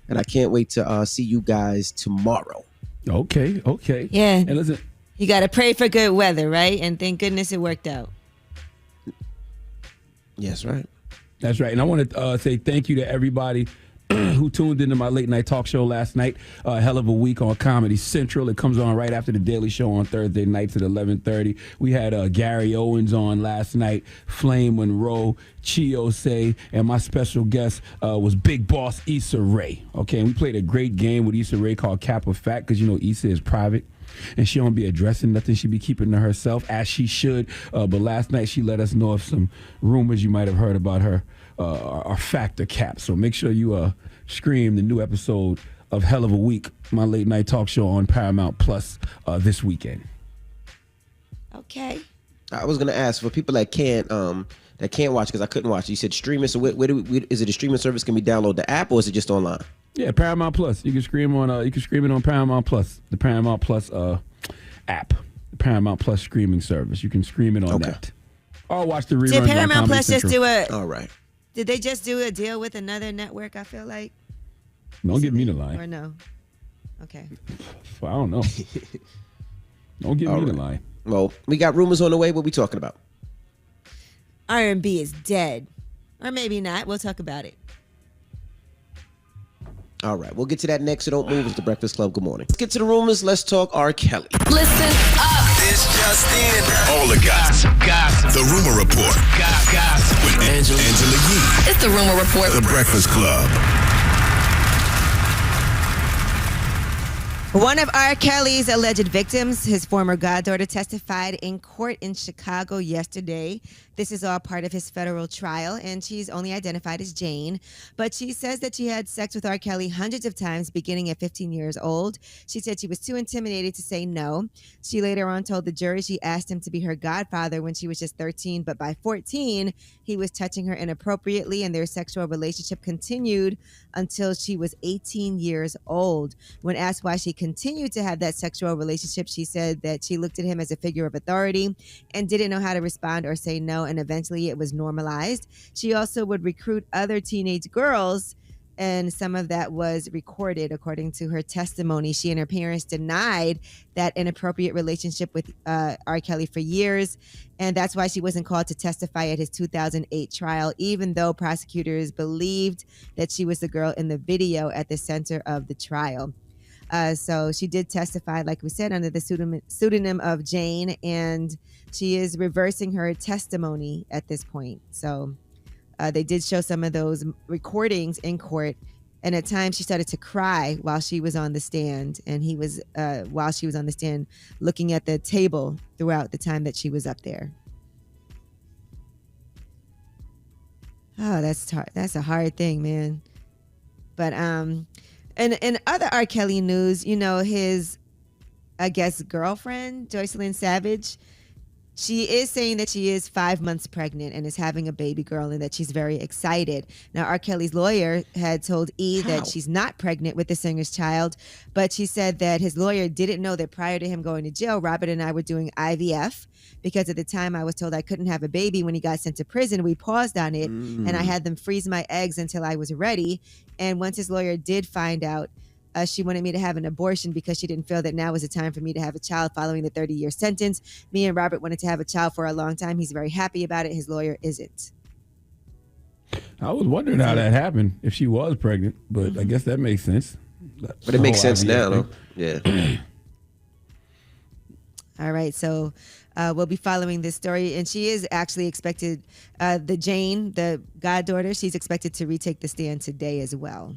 And I can't wait to see you guys tomorrow. Okay. Yeah. And listen, you got to pray for good weather, right? And thank goodness it worked out. Yes, right. That's right. And I want to say thank you to everybody who tuned into my late night talk show last night. Hell of a week on Comedy Central. It comes on right after the Daily Show on Thursday nights at 11:30. We had Gary Owens on last night, Flame Monroe, Chiose, and my special guest was Big Boss Issa Rae. Okay, and we played a great game with Issa Rae called Cap or Fat, because you know Issa is private. And she don't be addressing nothing. She be keeping to herself, as she should. But last night she let us know of some rumors you might have heard about her are fact or cap. So make sure you stream the new episode of Hell of a Week, my late night talk show on Paramount Plus this weekend. Okay. I was gonna ask for people that can't watch, because I couldn't watch. You said streaming. So is it a streaming service? Can we download the app, or is it just online? Yeah, Paramount Plus. You can stream it on Paramount Plus, the Paramount Plus app, the Paramount Plus streaming service. You can stream it on that. Or watch the reruns. Did Paramount Plus just do it? All right. Did they just do a deal with another network? I feel like. Don't give me the line. Or no? Okay. I don't know. Don't give me the line. Well, we got rumors on the way. What we talking about? R&B is dead, or maybe not. We'll talk about it. All right, we'll get to that next, so don't move. It's the Breakfast Club. Good morning. Let's get to the rumors. Let's talk R. Kelly. Listen up. This just in. All the gossip. The Rumor Report. Gossip. With Angela Yee. It's the Rumor Report. The Breakfast Club. One of R. Kelly's alleged victims, his former goddaughter, testified in court in Chicago yesterday. This is all part of his federal trial, and she's only identified as Jane. But she says that she had sex with R. Kelly hundreds of times beginning at 15 years old. She said she was too intimidated to say no. She later on told the jury she asked him to be her godfather when she was just 13, but by 14, he was touching her inappropriately, and their sexual relationship continued until she was 18 years old. When asked why she continued to have that sexual relationship, she said that she looked at him as a figure of authority and didn't know how to respond or say no, and eventually it was normalized. She also would recruit other teenage girls, and some of that was recorded. According to her testimony, she and her parents denied that inappropriate relationship with R. Kelly for years, and that's why she wasn't called to testify at his 2008 trial, even though prosecutors believed that she was the girl in the video at the center of the trial. So she did testify, like we said, under the pseudonym of Jane, and she is reversing her testimony at this point. So they did show some of those recordings in court, and at times she started to cry while she was on the stand, and he was, while she was on the stand, looking at the table throughout the time that she was up there. Oh, that's a hard thing, man. But and in other R. Kelly news, you know, his, I guess, girlfriend, Joycelyn Savage, She is saying that she is 5 months pregnant and is having a baby girl and that she's very excited. Now, R. Kelly's lawyer had told E! that she's not pregnant with the singer's child, but she said that his lawyer didn't know that prior to him going to jail, Robert and I were doing IVF because at the time I was told I couldn't have a baby when he got sent to prison. We paused on it and I had them freeze my eggs until I was ready. And once his lawyer did find out, she wanted me to have an abortion because she didn't feel that now was the time for me to have a child following the 30-year sentence. Me and Robert wanted to have a child for a long time. He's very happy about it. His lawyer isn't. I was wondering how that happened if she was pregnant, but I guess that makes sense. But it makes sense now, though. Yeah. All right, so we'll be following this story. And she is actually expected, the Jane, the goddaughter, she's expected to retake the stand today as well.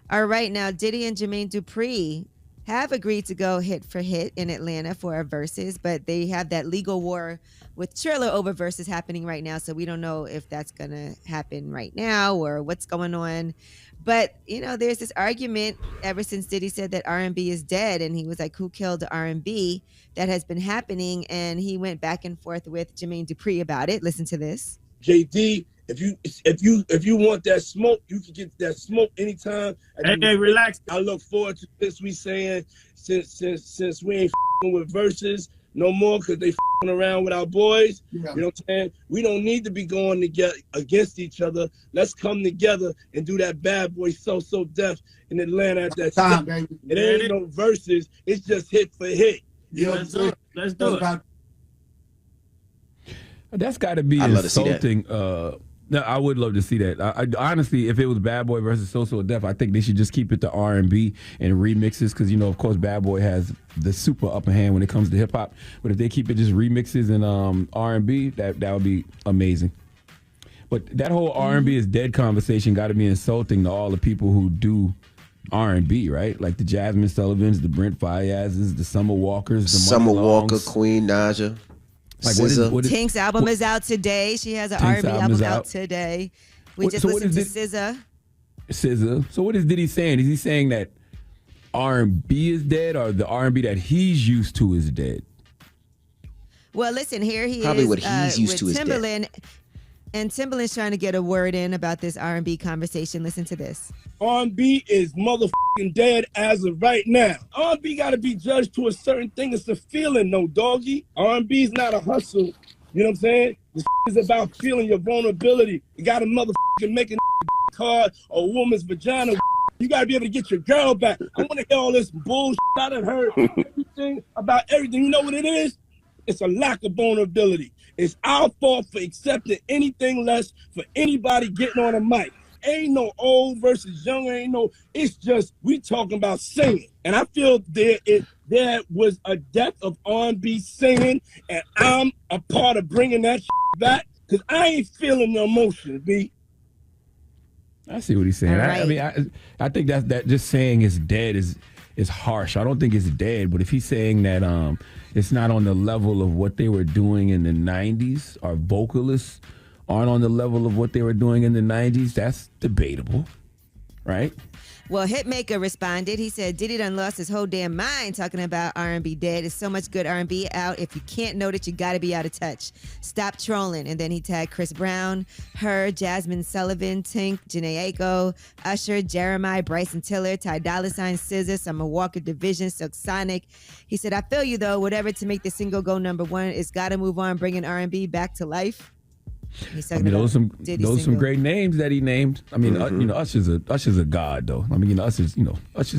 All right, now Diddy and Jermaine Dupri have agreed to go hit for hit in Atlanta for a versus, but they have that legal war with Triller over versus happening right now, so we don't know if that's going to happen right now or what's going on. But, you know, there's this argument ever since Diddy said that R&B is dead, and he was like, who killed R&B? That has been happening, and he went back and forth with Jermaine Dupri about it. Listen to this. JD, if you want that smoke, you can get that smoke anytime. Hey, relax. I look forward to this. We saying since we ain't with verses no more because they around with our boys. Yeah. You know what I'm saying? We don't need to be going together against each other. Let's come together and do that bad boy so death in Atlanta at that time, baby. It ain't no verses. It's just hit for hit. Yeah, let's do it. That's got to be insulting. No, I would love to see that. I honestly, if it was Bad Boy versus So Def, I think they should just keep it to R&B and remixes because, you know, of course, Bad Boy has the super upper hand when it comes to hip hop. But if they keep it just remixes and R&B, that would be amazing. But that whole R&B is dead conversation got to be insulting to all the people who do R&B, right? Like the Jasmine Sullivans, the Brent Fayazes, the Summer Walkers, the Summer Money Walker, Longs. Queen Naja. Like Tink's album is out today. She has an R&B album out today. We just listened to SZA. So what is Diddy saying? Is he saying that R&B is dead or the R&B that he's used to is dead? Well, listen, here he Probably is what he's used with to is Timbaland. And Timbaland's trying to get a word in about this R&B conversation. Listen to this. R&B is motherfucking dead as of right now. R&B got to be judged to a certain thing. It's a feeling, no doggy. R&B is not a hustle. You know what I'm saying? This is about feeling your vulnerability. You got to motherfucking make a card or a woman's vagina. You got to be able to get your girl back. I want to hear all this bullshit. I done heard everything about everything. You know what it is? It's a lack of vulnerability. It's our fault for accepting anything less for anybody getting on a mic. Ain't no old versus young, it's just we talking about singing. And I feel there was a death of R&B singing, and I'm a part of bringing that back because I ain't feeling the emotion, B. I see what he's saying. Right. I mean, I think that just saying it's dead is harsh. I don't think it's dead, but if he's saying that it's not on the level of what they were doing in the 90s, or vocalists aren't on the level of what they were doing in the 90s, that's debatable, right? Well, Hitmaker responded. He said, Diddy done lost his whole damn mind talking about R&B dead. There's so much good R&B out. If you can't know that, you got to be out of touch. Stop trolling. And then he tagged Chris Brown, her, Jasmine Sullivan, Tink, Jhené Aiko, Usher, Jeremiah, Bryson Tiller, Ty Dolla $ign, SZA, Summer Walker, Division, Silk Sonic. He said, I feel you, though. Whatever to make the single go number one, it's got to move on, bringing R&B back to life. I mean, those some great names that he named. I mean, you know, Usher's a god, though. I mean, Usher's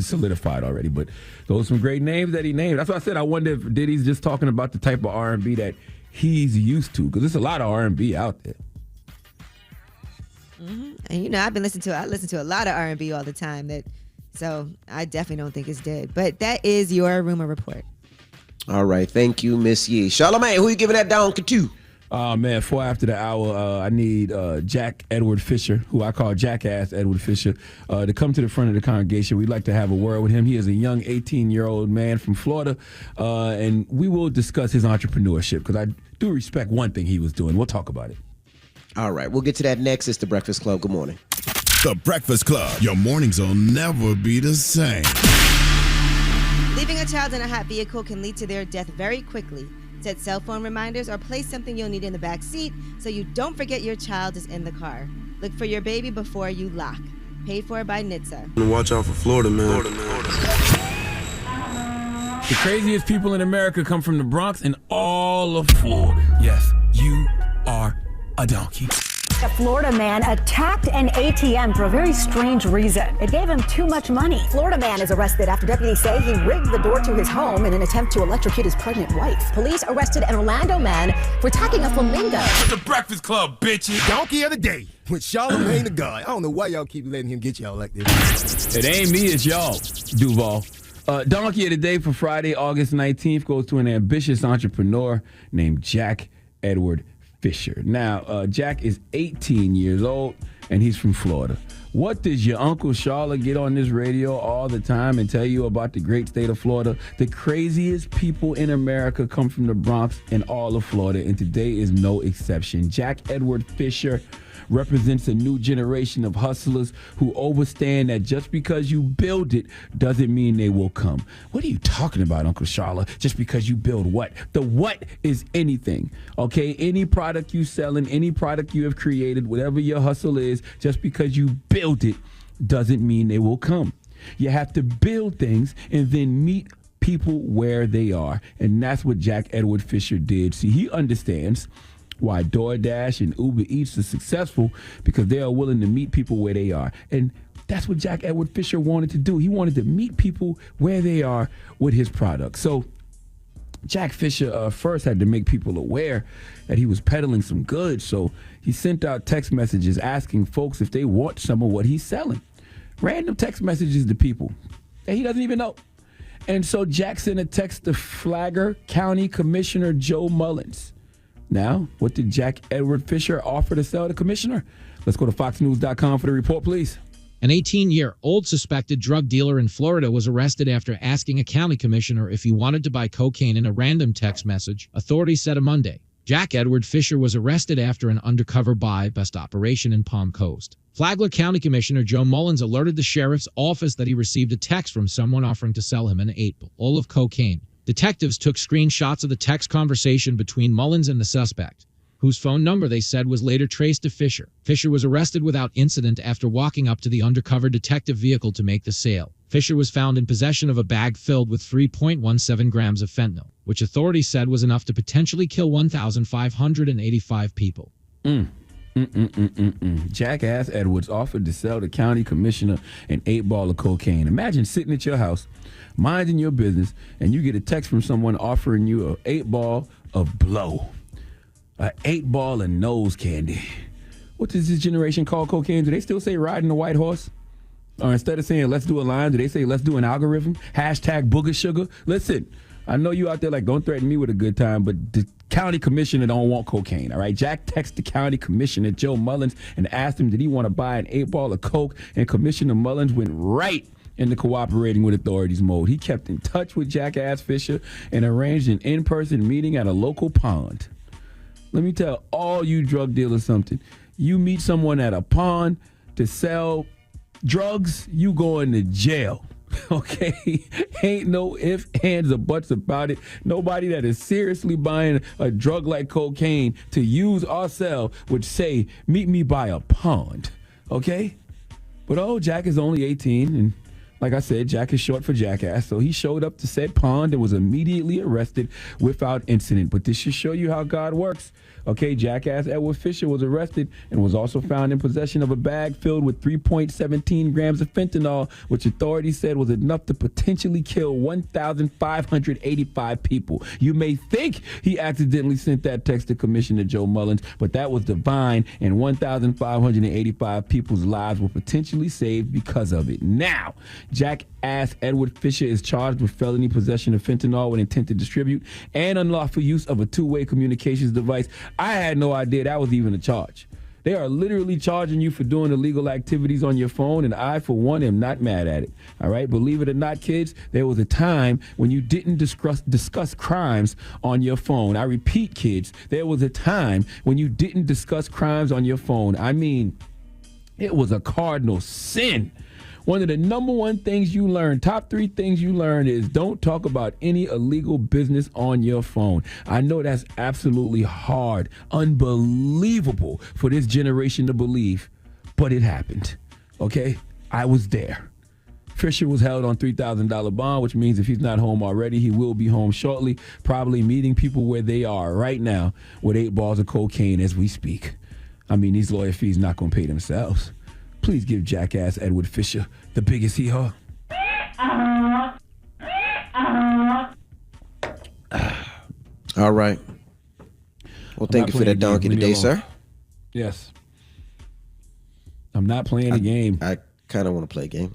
solidified already. But those some great names that he named. That's why I said I wonder if Diddy's just talking about the type of R&B that he's used to, because there's a lot of R&B out there. Mm-hmm. And you know, I listen to a lot of R&B all the time. So I definitely don't think it's dead. But that is your rumor report. All right, thank you, Miss Yee. Charlamagne, who you giving that down to? Man, 4 after the hour, I need Jack Edward Fisher, who I call Jackass Edward Fisher, to come to the front of the congregation. We'd like to have a word with him. He is a young 18-year-old man from Florida, and we will discuss his entrepreneurship, because I do respect one thing he was doing. We'll talk about it. All right, we'll get to that next. It's The Breakfast Club. Good morning. The Breakfast Club. Your mornings will never be the same. Leaving a child in a hot vehicle can lead to their death very quickly. Set cell phone reminders or place something you'll need in the back seat so you don't forget your child is in the car. Look for your baby before you lock. Paid for by NHTSA. Watch out for Florida, man. The craziest people in America come from the Bronx and all of Florida. Yes, you are a donkey. A Florida man attacked an ATM for a very strange reason. It gave him too much money. Florida man is arrested after deputies say he rigged the door to his home in an attempt to electrocute his pregnant wife. Police arrested an Orlando man for attacking a flamingo. It's the Breakfast Club, bitches. Donkey of the day with Charlamagne the God. I don't know why y'all keep letting him get y'all like this. It ain't me, it's y'all, Duval. Donkey of the day for Friday, August 19th goes to an ambitious entrepreneur named Jack Edward Fisher. Now, Jack is 18 years old, and he's from Florida. What does your Uncle Charla get on this radio all the time and tell you about the great state of Florida? The craziest people in America come from the Bronx and all of Florida, and today is no exception. Jack Edward Fisher represents a new generation of hustlers who understand that just because you build it doesn't mean they will come. What are you talking about, Uncle Charla? Just because you build what? The what is anything, okay? Any product you selling, any product you have created, whatever your hustle is, just because you build it doesn't mean they will come. You have to build things and then meet people where they are. And that's what Jack Edward Fisher did. See, he understands why DoorDash and Uber Eats are successful, because they are willing to meet people where they are. And that's what Jack Edward Fisher wanted to do. He wanted to meet people where they are with his product. So Jack Fisher first had to make people aware that he was peddling some goods. So he sent out text messages asking folks if they want some of what he's selling. Random text messages to people that he doesn't even know. And so Jack sent a text to Flagler County Commissioner Joe Mullins. Now, what did Jack Edward Fisher offer to sell the commissioner? Let's go to foxnews.com for the report, please. An 18-year-old suspected drug dealer in Florida was arrested after asking a county commissioner if he wanted to buy cocaine in a random text message, authorities said on Monday. Jack Edward Fisher was arrested after an undercover buy-bust operation in Palm Coast. Flagler County Commissioner Joe Mullins alerted the sheriff's office that he received a text from someone offering to sell him an 8-ball of cocaine. Detectives took screenshots of the text conversation between Mullins and the suspect, whose phone number they said was later traced to Fisher. Fisher was arrested without incident after walking up to the undercover detective vehicle to make the sale. Fisher was found in possession of a bag filled with 3.17 grams of fentanyl, which authorities said was enough to potentially kill 1,585 people. Jackass Edwards offered to sell the county commissioner an 8-ball of cocaine. Imagine sitting at your house, minding your business, and you get a text from someone offering you an 8-ball of blow, an 8-ball of nose candy. What does this generation call cocaine? Do they still say riding a white horse? Or instead of saying let's do a line, do they say let's do an algorithm? Hashtag booger sugar? Listen, I know you out there like don't threaten me with a good time, but the county commissioner don't want cocaine, all right? Jack texted the county commissioner, Joe Mullins, and asked him did he want to buy an 8-ball of coke, and Commissioner Mullins went right into cooperating with authorities mode. He kept in touch with Jackass Fisher and arranged an in-person meeting at a local pond. Let me tell all you drug dealers something. You meet someone at a pond to sell drugs, you going to jail. Okay? Ain't no ifs, ands, or buts about it. Nobody that is seriously buying a drug like cocaine to use or sell would say, meet me by a pond. Okay? But Jack is only 18, and like I said, Jack is short for jackass, so he showed up to said pond and was immediately arrested without incident. But this should show you how God works. Okay, Jackass Edward Fisher was arrested and was also found in possession of a bag filled with 3.17 grams of fentanyl, which authorities said was enough to potentially kill 1,585 people. You may think he accidentally sent that text to Commissioner Joe Mullins, but that was divine, and 1,585 people's lives were potentially saved because of it. Now, Jackass Edward Fisher is charged with felony possession of fentanyl with intent to distribute and unlawful use of a two-way communications device. I had no idea that was even a charge. They are literally charging you for doing illegal activities on your phone, and I, for one, am not mad at it. All right? Believe it or not, kids, there was a time when you didn't discuss crimes on your phone. I repeat, kids, there was a time when you didn't discuss crimes on your phone. I mean, it was a cardinal sin One of the number one things you learn, top 3 things you learn is don't talk about any illegal business on your phone. I know that's absolutely hard, unbelievable for this generation to believe, but it happened. Okay? I was there. Fisher was held on $3,000 bond, which means if he's not home already, he will be home shortly, probably meeting people where they are right now with 8 balls of cocaine as we speak. I mean, these lawyer fees not going to pay themselves. Please give jackass Edward Fisher the biggest hee-haw. All right. Well, thank you for that donkey today, sir. Yes. I'm not playing a game. I kind of want to play a game.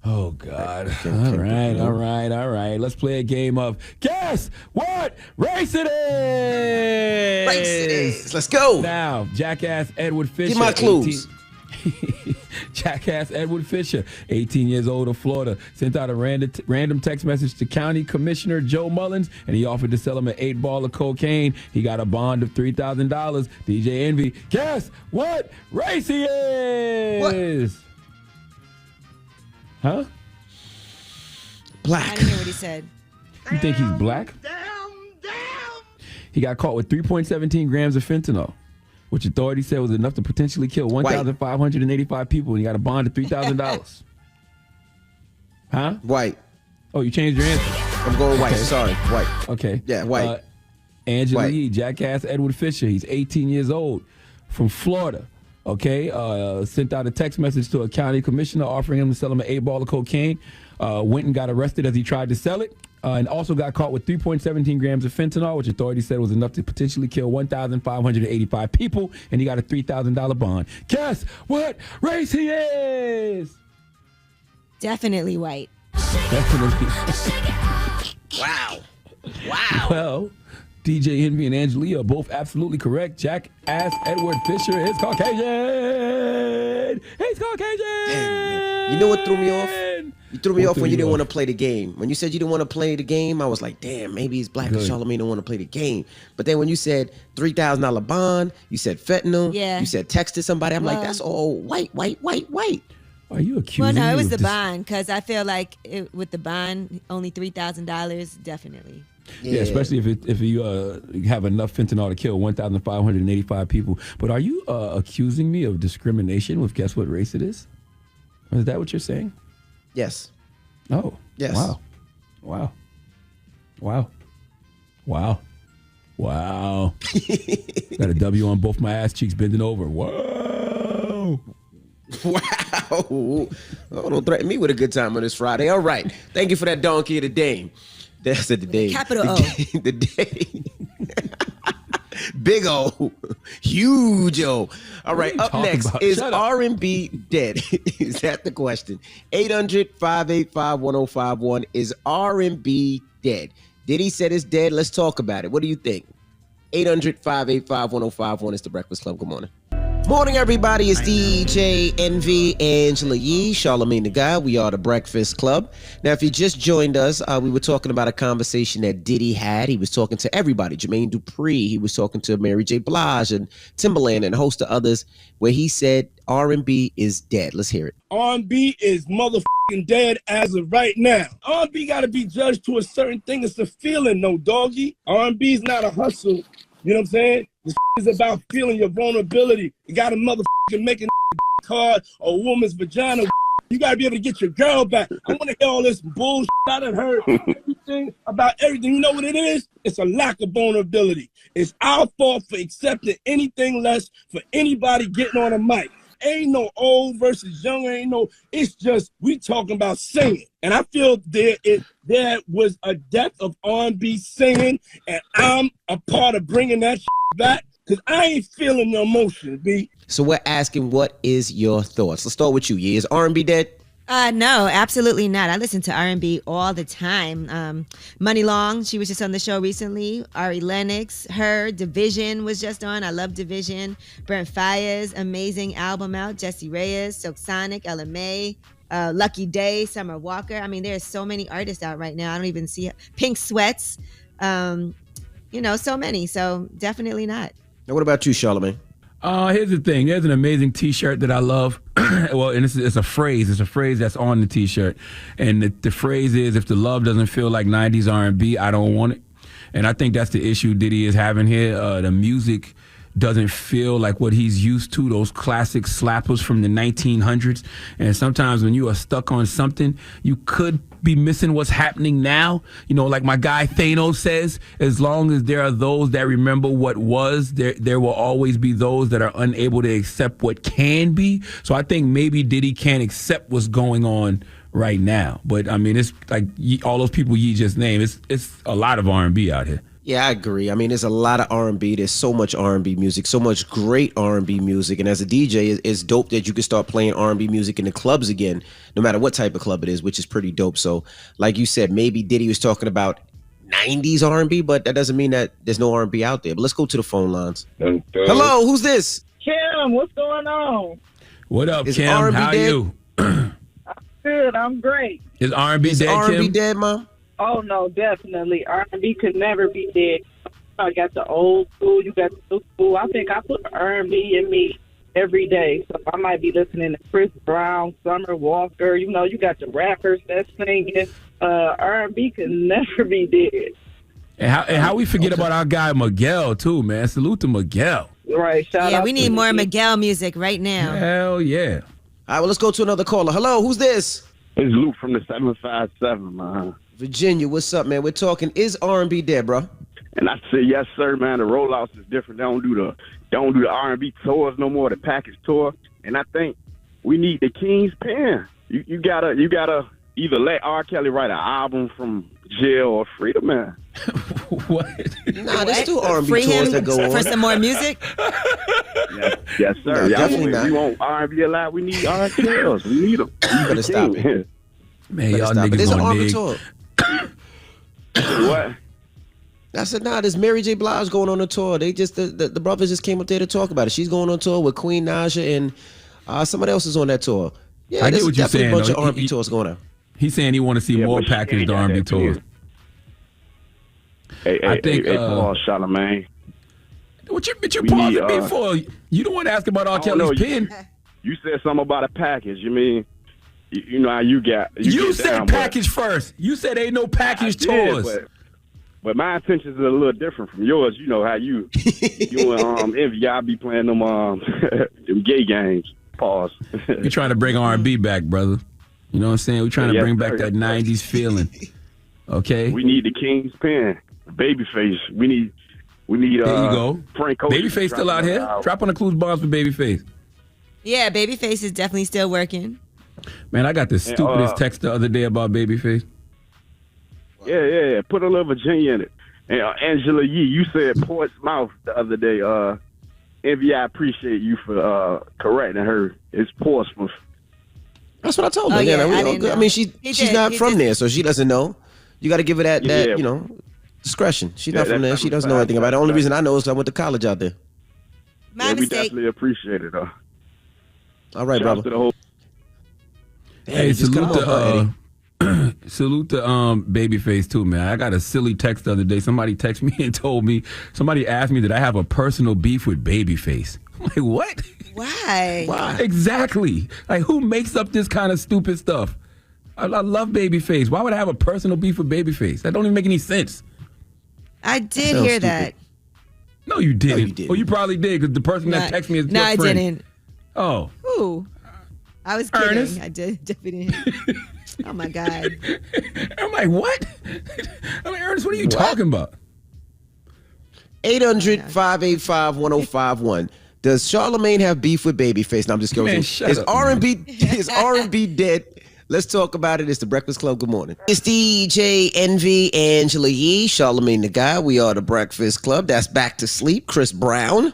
Oh, God. All right. Let's play a game of Guess What Race It Is? Race it is. Let's go. Now, jackass Edward Fisher. Give my clues. Jackass Edward Fisher, 18 years old of Florida, sent out a random text message to County Commissioner Joe Mullins, and he offered to sell him an 8-ball of cocaine. He got a bond of $3,000. DJ Envy, guess what race he is? What? Huh? Black. I didn't hear what he said. You think he's black? He got caught with 3.17 grams of fentanyl, which authorities said was enough to potentially kill 1,585 people, and he got a bond of $3,000. Huh? White. Oh, you changed your answer. I'm going white. Okay. Sorry, white. Okay. Yeah, white. Angela Yee, jackass Edward Fisher. He's 18 years old from Florida. Okay, sent out a text message to a county commissioner offering him to sell him an 8-ball of cocaine. Went and got arrested as he tried to sell it, and also got caught with 3.17 grams of fentanyl, which authorities said was enough to potentially kill 1,585 people, and he got a $3,000 bond. Guess what race he is? Definitely white. Definitely. Wow. Well, DJ Envy and Angela are both absolutely correct. Jackass Edward Fisher is Caucasian. He's Caucasian. Damn, you know what threw me off? You threw me off when you didn't want to play the game. When you said you didn't want to play the game, I was like, damn, maybe he's black and Charlamagne don't want to play the game. But then when you said $3,000 bond, you said fentanyl, you said texted somebody, I'm like, that's all white. Are you accusing Well, no, it was me the of bond, because I feel like with the bond, only $3,000, definitely. Yeah, especially if you have enough fentanyl to kill 1,585 people. But are you accusing me of discrimination with guess what race it is? Is that what you're saying? Yes. Oh. Yes. Wow. Got a W on both my ass cheeks bending over. Whoa. Wow. Oh, don't threaten me with a good time on this Friday. All right. Thank you for that donkey of the dame. That's the day. Capital O. The day. Big O. Huge O. All right, up next, about? is Shut up. R&B dead? Is that the question? 800-585-1051. Is R&B dead? Diddy said it's dead. Let's talk about it. What do you think? 800-585-1051 is the Breakfast Club. Good morning. Morning, everybody. It's DJ Envy, Angela Yee, Charlamagne the Guy. We are the Breakfast Club. Now, if you just joined us, we were talking about a conversation that Diddy had. He was talking to everybody. Jermaine Dupri. He was talking to Mary J. Blige and Timbaland and a host of others, where he said R&B is dead. Let's hear it. R&B is motherfucking dead as of right now. R&B got to be judged to a certain thing. It's a feeling, no doggy. R&B is not a hustle. You know what I'm saying? This is about feeling your vulnerability. You got to motherfucking make a card or a woman's vagina. You got to be able to get your girl back. I want to hear all this bullshit. I done heard everything about everything. You know what it is? It's a lack of vulnerability. It's our fault for accepting anything less for anybody getting on a mic. Ain't no old versus young. It's just we talking about singing. And I feel there was a death of R&B singing, and I'm a part of bringing that back because I ain't feeling the emotion, B. So we're asking, what is your thoughts? Let's start with you. Is R&B dead? No, absolutely not. I listen to R&B all the time. Money Long, she was just on the show recently. Ari Lennox, her Division was just on. I love Division. Brent Faiyaz, amazing album out. Jessie Reyes, Silk Sonic, Ella Mai, Lucky Day, Summer Walker. I mean, there's so many artists out right now. I don't even see Pink Sweats. So many. So definitely not. Now, what about you, Charlamagne? Here's the thing. There's an amazing T-shirt that I love. well, and it's a phrase. It's a phrase that's on the T-shirt, and the phrase is, "If the love doesn't feel like '90s R&B, I don't want it." And I think that's the issue Diddy is having here. The music doesn't feel like what he's used to, those classic slappers from the 1900s. And sometimes when you are stuck on something, you could be missing what's happening now. You know, like my guy Thanos says, as long as there are those that remember what was, there will always be those that are unable to accept what can be. So I think maybe Diddy can't accept what's going on right now. But I mean, it's like all those people you just named, it's a lot of R&B out here. Yeah, I agree. I mean, there's a lot of R&B. There's so much R&B music, so much great R&B music. And as a DJ, it's dope that you can start playing R&B music in the clubs again, no matter what type of club it is, which is pretty dope. So, like you said, maybe Diddy was talking about 90s R&B, but that doesn't mean that there's no R&B out there. But let's go to the phone lines. Hello, who's this? Kim, what's going on? What up, Is Kim? R&B How are dead? you? Good, I'm great. Is R&B Is dead, R&B Kim? dead, Mom? Oh, no, definitely. R&B could never be dead. I got the old school, you got the new school. I think I put R&B in me every day. So I might be listening to Chris Brown, Summer Walker. You know, you got the rappers that's singing. R&B could never be dead. And how we forget about our guy Miguel, too, man. Salute to Miguel. Right, shout out we need to more Miguel. Miguel music right now. Hell yeah. All right, well, let's go to another caller. Hello, who's this? It's Luke from the 757, man. Virginia, what's up, man? We're talking, is R&B dead, bro? And I say, yes, sir, man. The rollouts is different. They don't do the R&B tours no more, the package tour. And I think we need the King's pen. You gotta either let R. Kelly write an album from jail or freedom, man. What? Nah, there's still R&B Free tours him that go on. for some more music? Yes, sir. No, definitely not. We want R&B alive. We need R. Kelly. We need them. You better stop it. Man, Better y'all stop it. There's niggas an gonna R&B dig. tour. What? I said, nah, there's Mary J. Blige going on a tour. They just the brothers just came up there to talk about it. She's going on tour with Queen Naja and somebody else is on that tour. Yeah, I get there's what you're definitely saying, a bunch though. of R&B tours going on. He's saying he want to see more but she ain't packaged got R&B that tours. Hey, I think, Paul Charlamagne. What you We pausing need, me for? You don't want to ask about R. I don't Kelly's know. pen. You said something about a package. You mean, you know how you got. You get said down, but package first. You said ain't no package I did, tours. but my intentions are a little different from yours. You know how you and Envy, y'all be playing them them gay games. Pause. We trying to bring R&B back, brother. You know what I'm saying? We trying to Yes, bring back sir. that 90s feeling. Okay? We need the King's pen, Babyface. We need. There you go. Frank Ocean Babyface still out here? Drop on the clues bombs for Babyface. Yeah, Babyface is definitely still working. Man, I got the stupidest text the other day about Babyface. Yeah. Put a little Virginia in it. And Angela Yee, you said Portsmouth the other day. Envy, I appreciate you for correcting her. It's Portsmouth. That's what I told her. Oh, yeah, we I all didn't good. I know. mean, He she's did. not He from just- there, so she doesn't know. You got to give her that Yeah. discretion. She's Yeah, not from there. that's She doesn't know anything about it. The only reason I know is I went to college out there. My We mistake. definitely appreciate it, though. All right, Shout out brother. to the whole. Hey, just salute come on, to salute to Babyface too, man. I got a silly text the other day. Somebody texted me and told me, somebody asked me that I have a personal beef with Babyface. I'm like, what? Why? Why? Exactly. Like, who makes up this kind of stupid stuff? I love Babyface. Why would I have a personal beef with Babyface? That don't even make any sense. I did sounds hear stupid. that. No, you didn't. you didn't. Oh, you probably did, because the person that texted me is No, your I friend. didn't. Oh. Ooh. I was kidding. Ernest? I definitely didn't. Oh, my God. I'm like, what? I'm like, Ernest, what are you talking about? 800-585-1051. Does Charlamagne have beef with Babyface? No, I'm just kidding. Man, shut Is up, R&B dead? Let's talk about it. It's the Breakfast Club. Good morning. It's DJ Envy, Angela Yee, Charlamagne the Guy. We are the Breakfast Club. That's Back to Sleep. Chris Brown.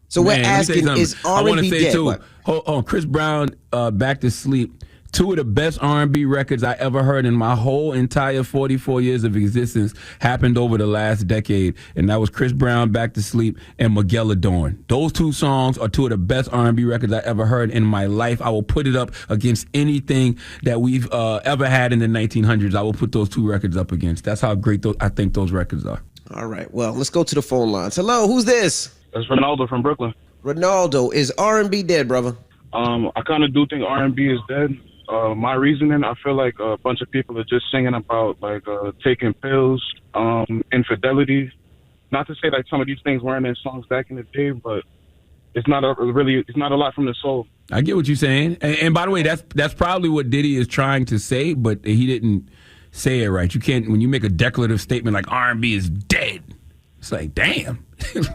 So we're Man, let me tell you asking, is something. I want R&B to say dead? too. What? Hold on, Chris Brown, Back to Sleep. Two of the best R&B records I ever heard in my whole entire 44 years of existence happened over the last decade, and that was Chris Brown, Back to Sleep, and Miguel Adorn. Those two songs are two of the best R&B records I ever heard in my life. I will put it up against anything that we've ever had in the 1900s. I will put those two records up against. That's how great I think those records are. All right. Well, let's go to the phone lines. Hello, who's this? That's Ronaldo from Brooklyn. Ronaldo. Is R&B dead, brother? I kind of do think R&B is dead. My reasoning, I feel like a bunch of people are just singing about like taking pills, infidelity. Not to say that some of these things weren't in songs back in the day, but it's not a lot from the soul. I get what you're saying, and by the way, that's probably what Diddy is trying to say, but he didn't say it right. You can't, when you make a declarative statement like R&B is dead. It's like, damn.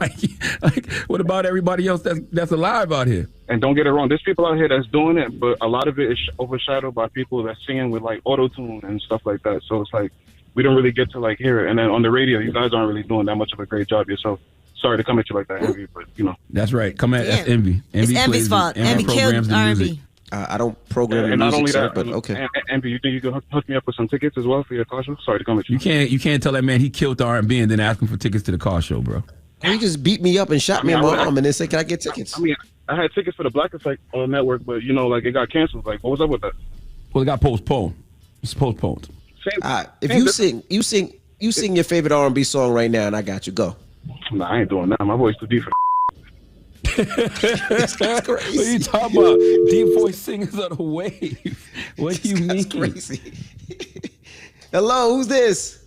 like, what about everybody else that's alive out here? And don't get it wrong, there's people out here that's doing it, but a lot of it is overshadowed by people that's singing with like auto-tune and stuff like that. So it's like we don't really get to like hear it. And then on the radio, you guys aren't really doing that much of a great job yourself. Sorry to come at you like that, Envy, but you know. That's right. Come at that's Envy. It's Envy's fault. Envy killed R&B. I don't program and the music, not only sir, that, but okay. Envy, you think you can hook me up with some tickets as well for your car show? Sorry to come at you. You can't tell that man he killed R&B and then ask him for tickets to the car show, bro. He just beat me up and shot me in my arm and then said, "Can I get tickets?" I mean, I had tickets for the Black Effect on the network, but you know, like it got canceled. Like, what was up with that? Well, it got postponed. It's postponed. If you sing your favorite R&B song right now, and I got you. Go. Nah, I ain't doing that. My voice too deep for That's crazy. What are you talking about? Deep voice singers of the wave. What do you mean? That's crazy. Hello, who's this?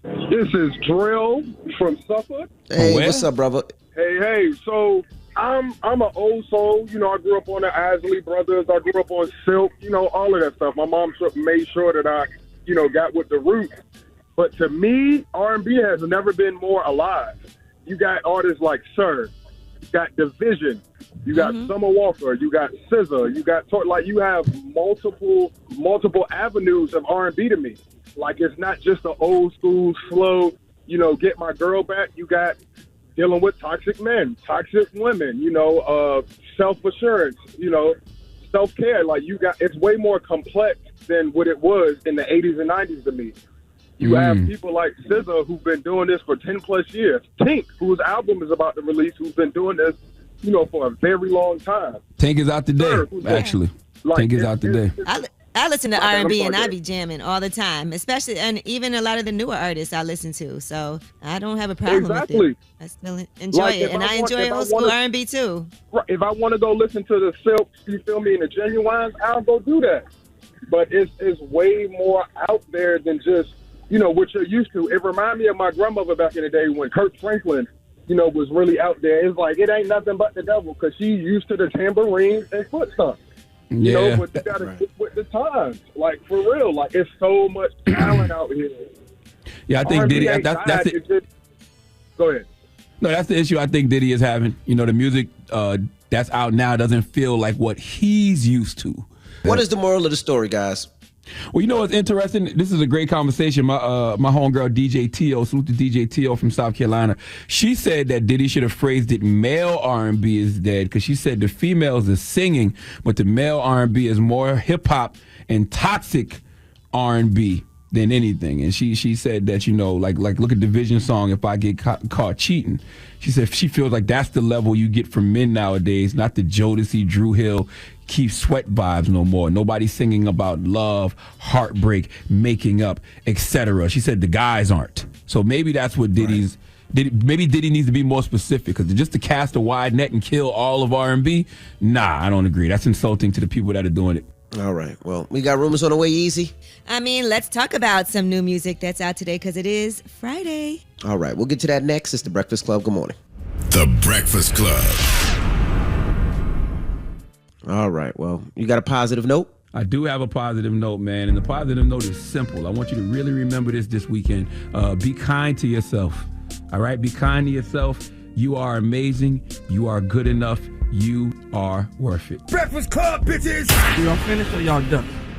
This is Drill from Suffolk. Hey, what's up, brother? Hey. So I'm an old soul. You know, I grew up on the Isley Brothers. I grew up on Silk. You know, all of that stuff. My mom made sure that I, you know, got with the roots. But to me, R&B has never been more alive. You got artists like Sir, you got Division, you got Summer Walker, you got SZA, you got you have multiple avenues of R&B to me. Like it's not just the old school slow, you know, get my girl back. You got dealing with toxic men, toxic women, you know, self-assurance, you know, self-care. Like it's way more complex than what it was in the 80s and 90s to me. You have people like SZA who've been doing this for 10 plus years. Tink, whose album is about to release, who's been doing this, you know, for a very long time. Tank is out today, actually. Tank is out today. I listen to R&B and I be jamming all the time, especially, and even a lot of the newer artists I listen to. So I don't have a problem with it. I still enjoy it, and I enjoy old school R&B too. Right. If I want to go listen to the Silk, you feel me, and the Genuines, I'll go do that. But it's way more out there than just, you know, what you're used to. It reminds me of my grandmother back in the day when Kirk Franklin, you know, was really out there. It's like, it ain't nothing but the devil because she's used to the tambourines and foot stomps. You know, but you got to get with the times. Like, for real. Like, it's so much talent out here. Yeah, I think Diddy, that's it. Go ahead. No, that's the issue I think Diddy is having. You know, the music that's out now doesn't feel like what he's used to. What is the moral of the story, guys? Well, you know what's interesting? This is a great conversation. My homegirl, DJ T.O., salute to DJ T.O. from South Carolina. She said that Diddy should have phrased it male R&B is dead because she said the females are singing, but the male R&B is more hip-hop and toxic R&B than anything. And she said that, you know, like look at Division song, If I Get Caught Cheating. She said she feels like that's the level you get from men nowadays, not the Jodeci, Drew Hill, Keith Sweat vibes no more. Nobody's singing about love, heartbreak, making up, etc. She said the guys aren't. So maybe that's what maybe Diddy needs to be more specific, because just to cast a wide net and kill all of R&B, nah, I don't agree. That's insulting to the people that are doing it. All right. Well, we got rumors on the way, Easy. I mean, let's talk about some new music that's out today because it is Friday. All right. We'll get to that next. It's The Breakfast Club. Good morning. The Breakfast Club. All right. Well, you got a positive note? I do have a positive note, man. And the positive note is simple. I want you to really remember this weekend. Be kind to yourself. All right? Be kind to yourself. You are amazing. You are good enough. You are worth it. Breakfast Club, bitches! Y'all finished or y'all done?